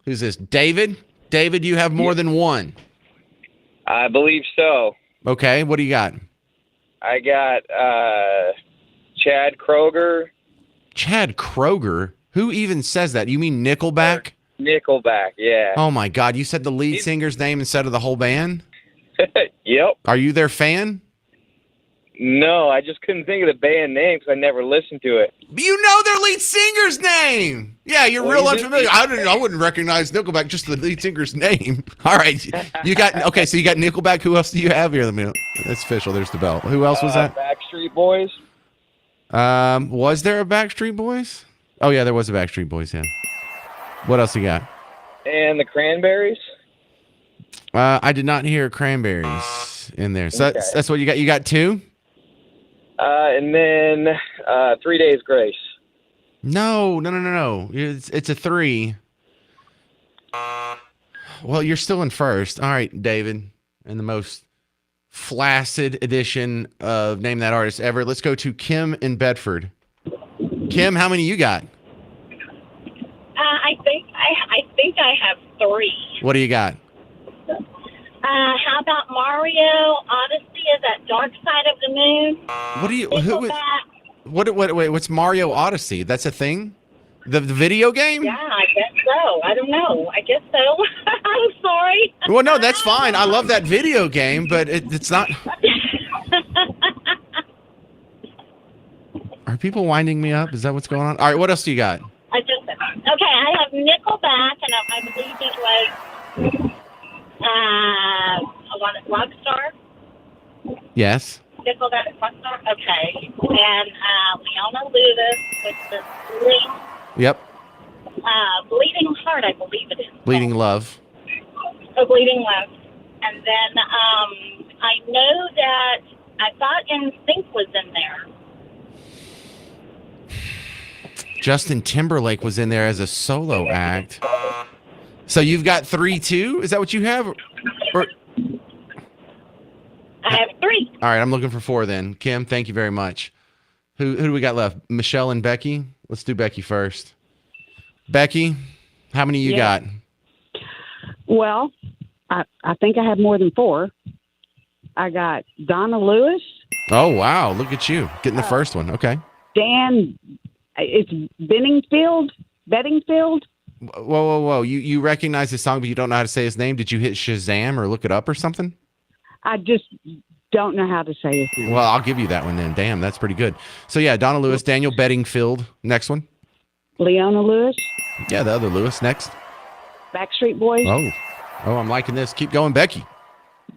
Who's this? David? David, you have more than one. I believe so. Okay, what do you got? I got Chad Kroger. Chad Kroger? Who even says that? You mean Nickelback? Nickelback, yeah. Oh my God, you said the lead singer's name instead of the whole band? Yep. Are you their fan? No, I just couldn't think of the band name because I never listened to it. You know their lead singer's name. Yeah, you're Well, real you unfamiliar. I wouldn't recognize Nickelback, just the lead singer's name. All right. You got okay, so you got Nickelback. Who else do you have here? Let me That's official. There's the bell. Who else was that? Backstreet Boys. Was there a Backstreet Boys? Oh yeah, there was a Backstreet Boys, yeah. What else you got? And the Cranberries. I did not hear Cranberries in there. So Okay. that's what you got. You got two? And then 3 Days Grace. No. It's a three. Well, you're still in first. All right, David. In the most flaccid edition of Name That Artist ever. Let's go to Kim in Bedford. Kim, how many you got? I think I have three. What do you got? How about Mario Odyssey? Is that Dark Side of the Moon? What do you what's Mario Odyssey? That's a thing? The video game? Yeah, I guess so. I don't know. I guess so. I'm sorry. Well, no, that's fine. I love that video game, but it's not. Are people winding me up? Is that what's going on? All right, what else do you got? I have Nickelback, and I believe it was Rockstar. Yes. Nickelback, Rockstar. Okay, and Leona Lewis with the Yep. Bleeding Heart, I believe it is. Bleeding Love. Oh, Bleeding Love. And then I know that I thought NSYNC was in there. Justin Timberlake was in there as a solo act. So you've got 3 too? Is that what you have? Or I have 3. all right, I'm looking for 4 then. Kim, thank you very much. Who do we got left? Michelle and Becky? Let's do Becky first. Becky, how many you got? Well, I think I have more than 4. I got Donna Lewis. Oh, wow. Look at you. Getting the first one. Okay. Dan, it's Bedingfield. Whoa. You recognize his song, but you don't know how to say his name? Did you hit Shazam or look it up or something? I just don't know how to say his name. Well, I'll give you that one then. Damn, that's pretty good. So, yeah, Donna Lewis, Daniel Bedingfield. Next one. Leona Lewis. Yeah, the other Lewis. Next. Backstreet Boys. Oh, I'm liking this. Keep going, Becky.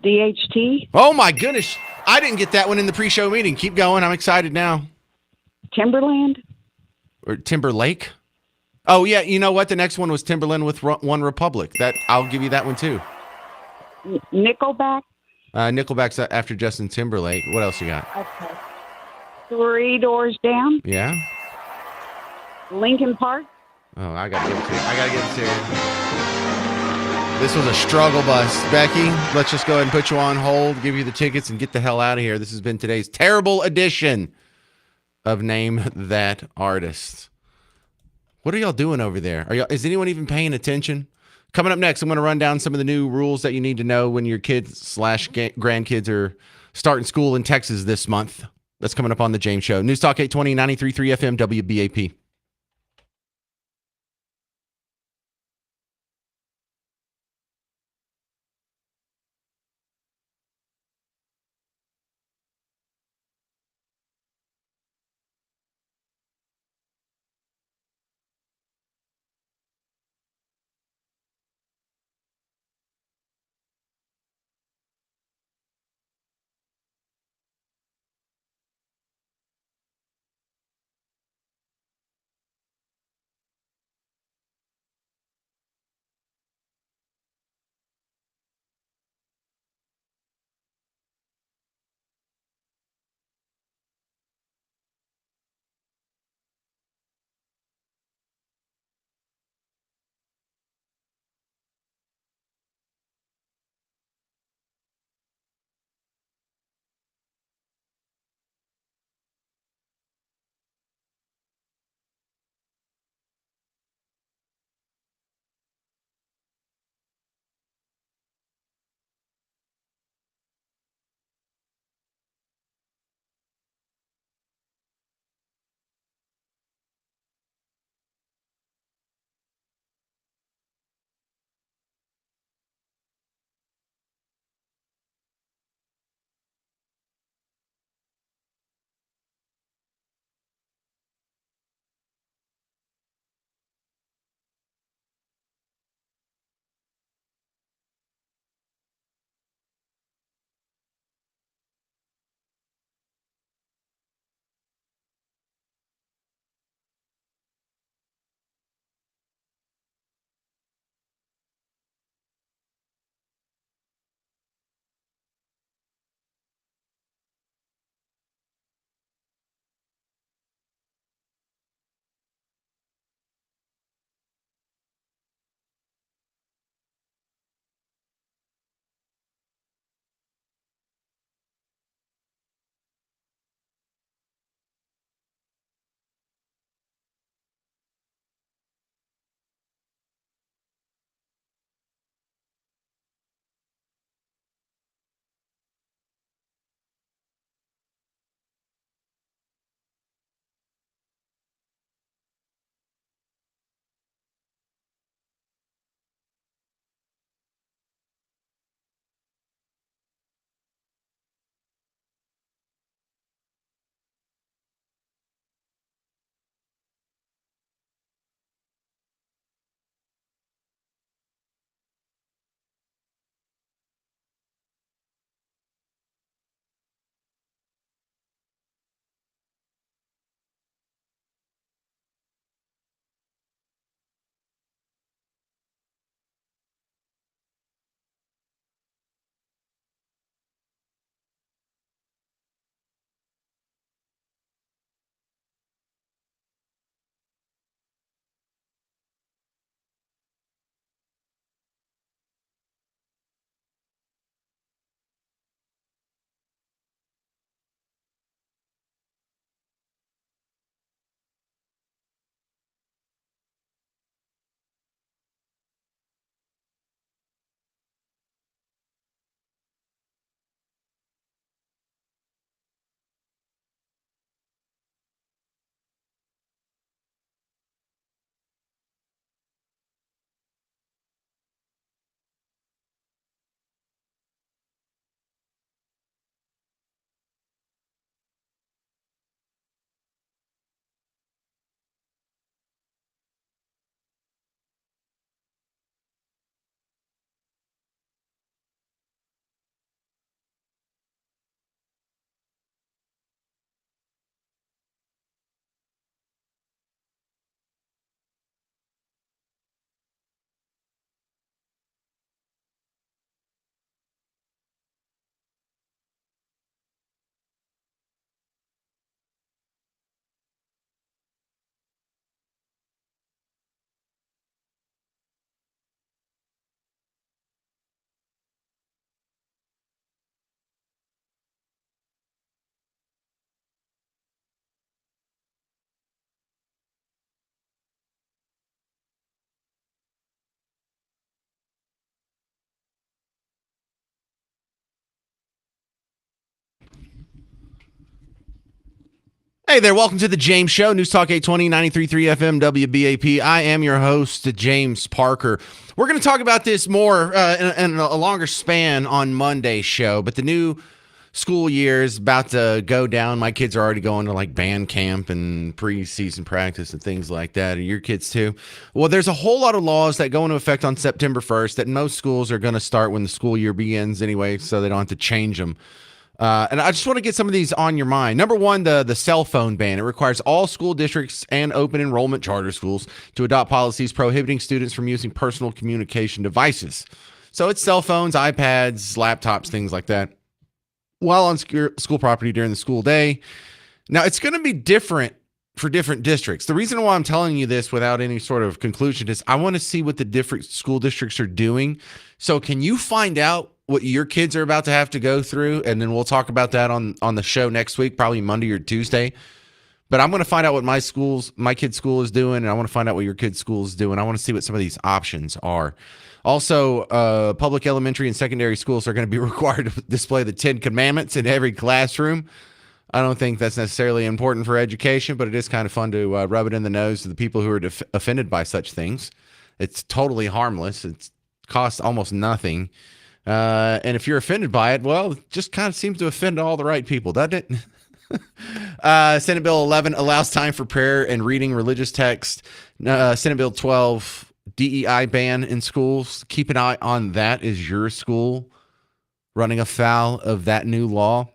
DHT. Oh, my goodness. I didn't get that one in the pre-show meeting. Keep going. I'm excited now. Timberland. Or Timberlake. Oh, yeah. You know what? The next one was Timberland with One Republic. I'll give you that one, too. Nickelback. Nickelback's after Justin Timberlake. What else you got? Okay. 3 Doors Down. Yeah. Lincoln Park. Oh, I got to give it to you. This was a struggle bus. Becky, let's just go ahead and put you on hold, give you the tickets, and get the hell out of here. This has been today's terrible edition of Name That Artist. What are y'all doing over there? Is anyone even paying attention? Coming up next, I'm going to run down some of the new rules that you need to know when your kids/grandkids are starting school in Texas this month. That's coming up on The James Show. News Talk 820, 93.3 FM, WBAP. Hey there, welcome to the James Show, News Talk 820, 93.3 FM, WBAP. I am your host, James Parker. We're going to talk about this more in a longer span on Monday's show, but the new school year is about to go down. My kids are already going to like band camp and preseason practice and things like that. Are your kids too? Well, there's a whole lot of laws that go into effect on September 1st that most schools are going to start when the school year begins anyway, so they don't have to change them. And I just want to get some of these on your mind. Number one, the cell phone ban. It requires all school districts and open enrollment charter schools to adopt policies prohibiting students from using personal communication devices. So it's cell phones, iPads, laptops, things like that, while on school property during the school day. Now, it's going to be different for different districts. The reason why I'm telling you this without any sort of conclusion is I want to see what the different school districts are doing. So can you find out what your kids are about to have to go through? And then we'll talk about that on the show next week, probably Monday or Tuesday. But I'm going to find out what my kid's school is doing, and I want to find out what your kid's school is doing. I want to see what some of these options are. Also, public elementary and secondary schools are going to be required to display the 10 Commandments in every classroom. I don't think that's necessarily important for education, but it is kind of fun to rub it in the nose to the people who are offended by such things. It's totally harmless. It costs almost nothing. And if you're offended by it, well, it just kind of seems to offend all the right people, doesn't it? Senate Bill 11 allows time for prayer and reading religious text. Senate Bill 12, DEI ban in schools. Keep an eye on that. Is your school running afoul of that new law?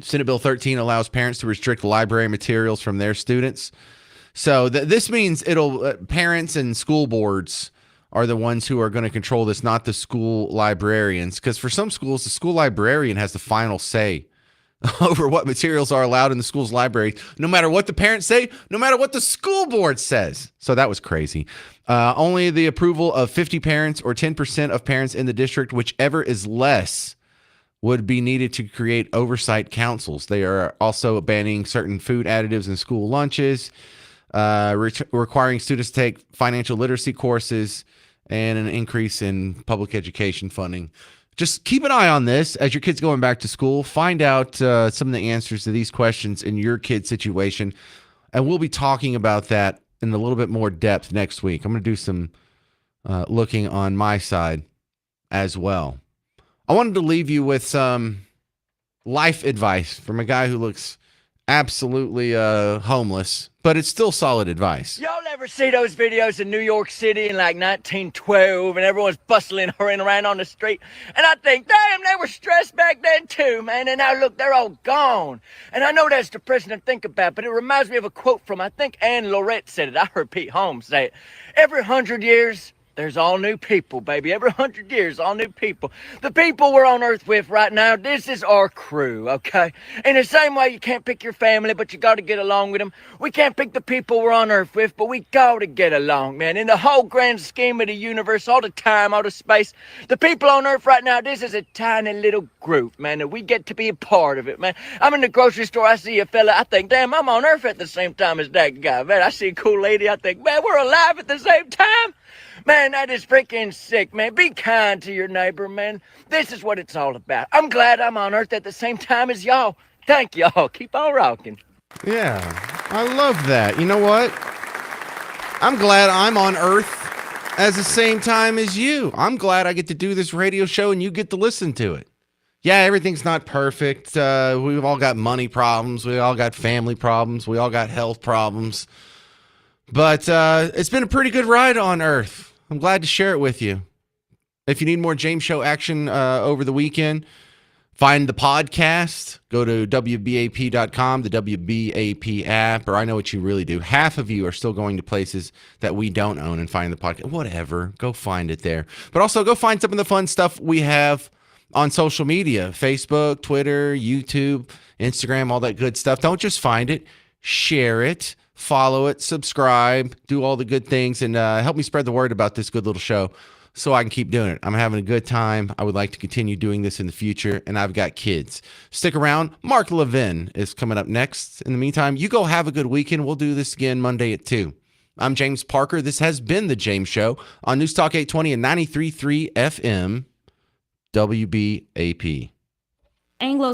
Senate Bill 13 allows parents to restrict library materials from their students. So this means parents and school boards are the ones who are going to control this, not the school librarians. Because for some schools, the school librarian has the final say over what materials are allowed in the school's library, no matter what the parents say, no matter what the school board says. So that was crazy. Only the approval of 50 parents or 10% of parents in the district, whichever is less, would be needed to create oversight councils. They are also banning certain food additives in school lunches, requiring students to take financial literacy courses, and an increase in public education funding. Just keep an eye on this as your kid's going back to school. Find out some of the answers to these questions in your kid's situation. And we'll be talking about that in a little bit more depth next week. I'm going to do some looking on my side as well. I wanted to leave you with some life advice from a guy who looks absolutely homeless, but it's still solid advice. Y'all ever see those videos in New York City in like 1912 and everyone's bustling around on the street? And I think, damn, they were stressed back then too, man. And now look, they're all gone. And I know that's depressing to think about, but it reminds me of a quote from, I think Anne Lorette said it. I heard Pete Holmes say it. Every 100 years, there's all new people, baby. Every 100 years, all new people. The people we're on Earth with right now, this is our crew, okay? In the same way you can't pick your family, but you got to get along with them. We can't pick the people we're on Earth with, but we got to get along, man. In the whole grand scheme of the universe, all the time, all the space, the people on Earth right now, this is a tiny little group, man, and we get to be a part of it, man. I'm in the grocery store, I see a fella, I think, damn, I'm on Earth at the same time as that guy, man. I see a cool lady, I think, man, we're alive at the same time. Man, that is freaking sick, man. Be kind to your neighbor, man. This is what it's all about. I'm glad I'm on Earth at the same time as y'all. Thank y'all. Keep on rocking. Yeah, I love that. You know what? I'm glad I'm on Earth at the same time as you. I'm glad I get to do this radio show and you get to listen to it. Yeah, everything's not perfect. We've all got money problems. We all got family problems. We all got health problems. But it's been a pretty good ride on Earth. I'm glad to share it with you. If you need more James Show action over the weekend, find the podcast. Go to WBAP.com, the WBAP app, or I know what you really do. Half of you are still going to places that we don't own and find the podcast. Whatever. Go find it there. But also go find some of the fun stuff we have on social media. Facebook, Twitter, YouTube, Instagram, all that good stuff. Don't just find it. Share it. Follow it, subscribe, do all the good things, and help me spread the word about this good little show so I can keep doing it. I'm having a good time. I would like to continue doing this in the future, and I've got kids. Stick around. Mark Levin is coming up next. In the meantime, you go have a good weekend. We'll do this again Monday at 2. I'm James Parker. This has been The James Show on News Talk 820 and 93.3 FM, WBAP. Anglo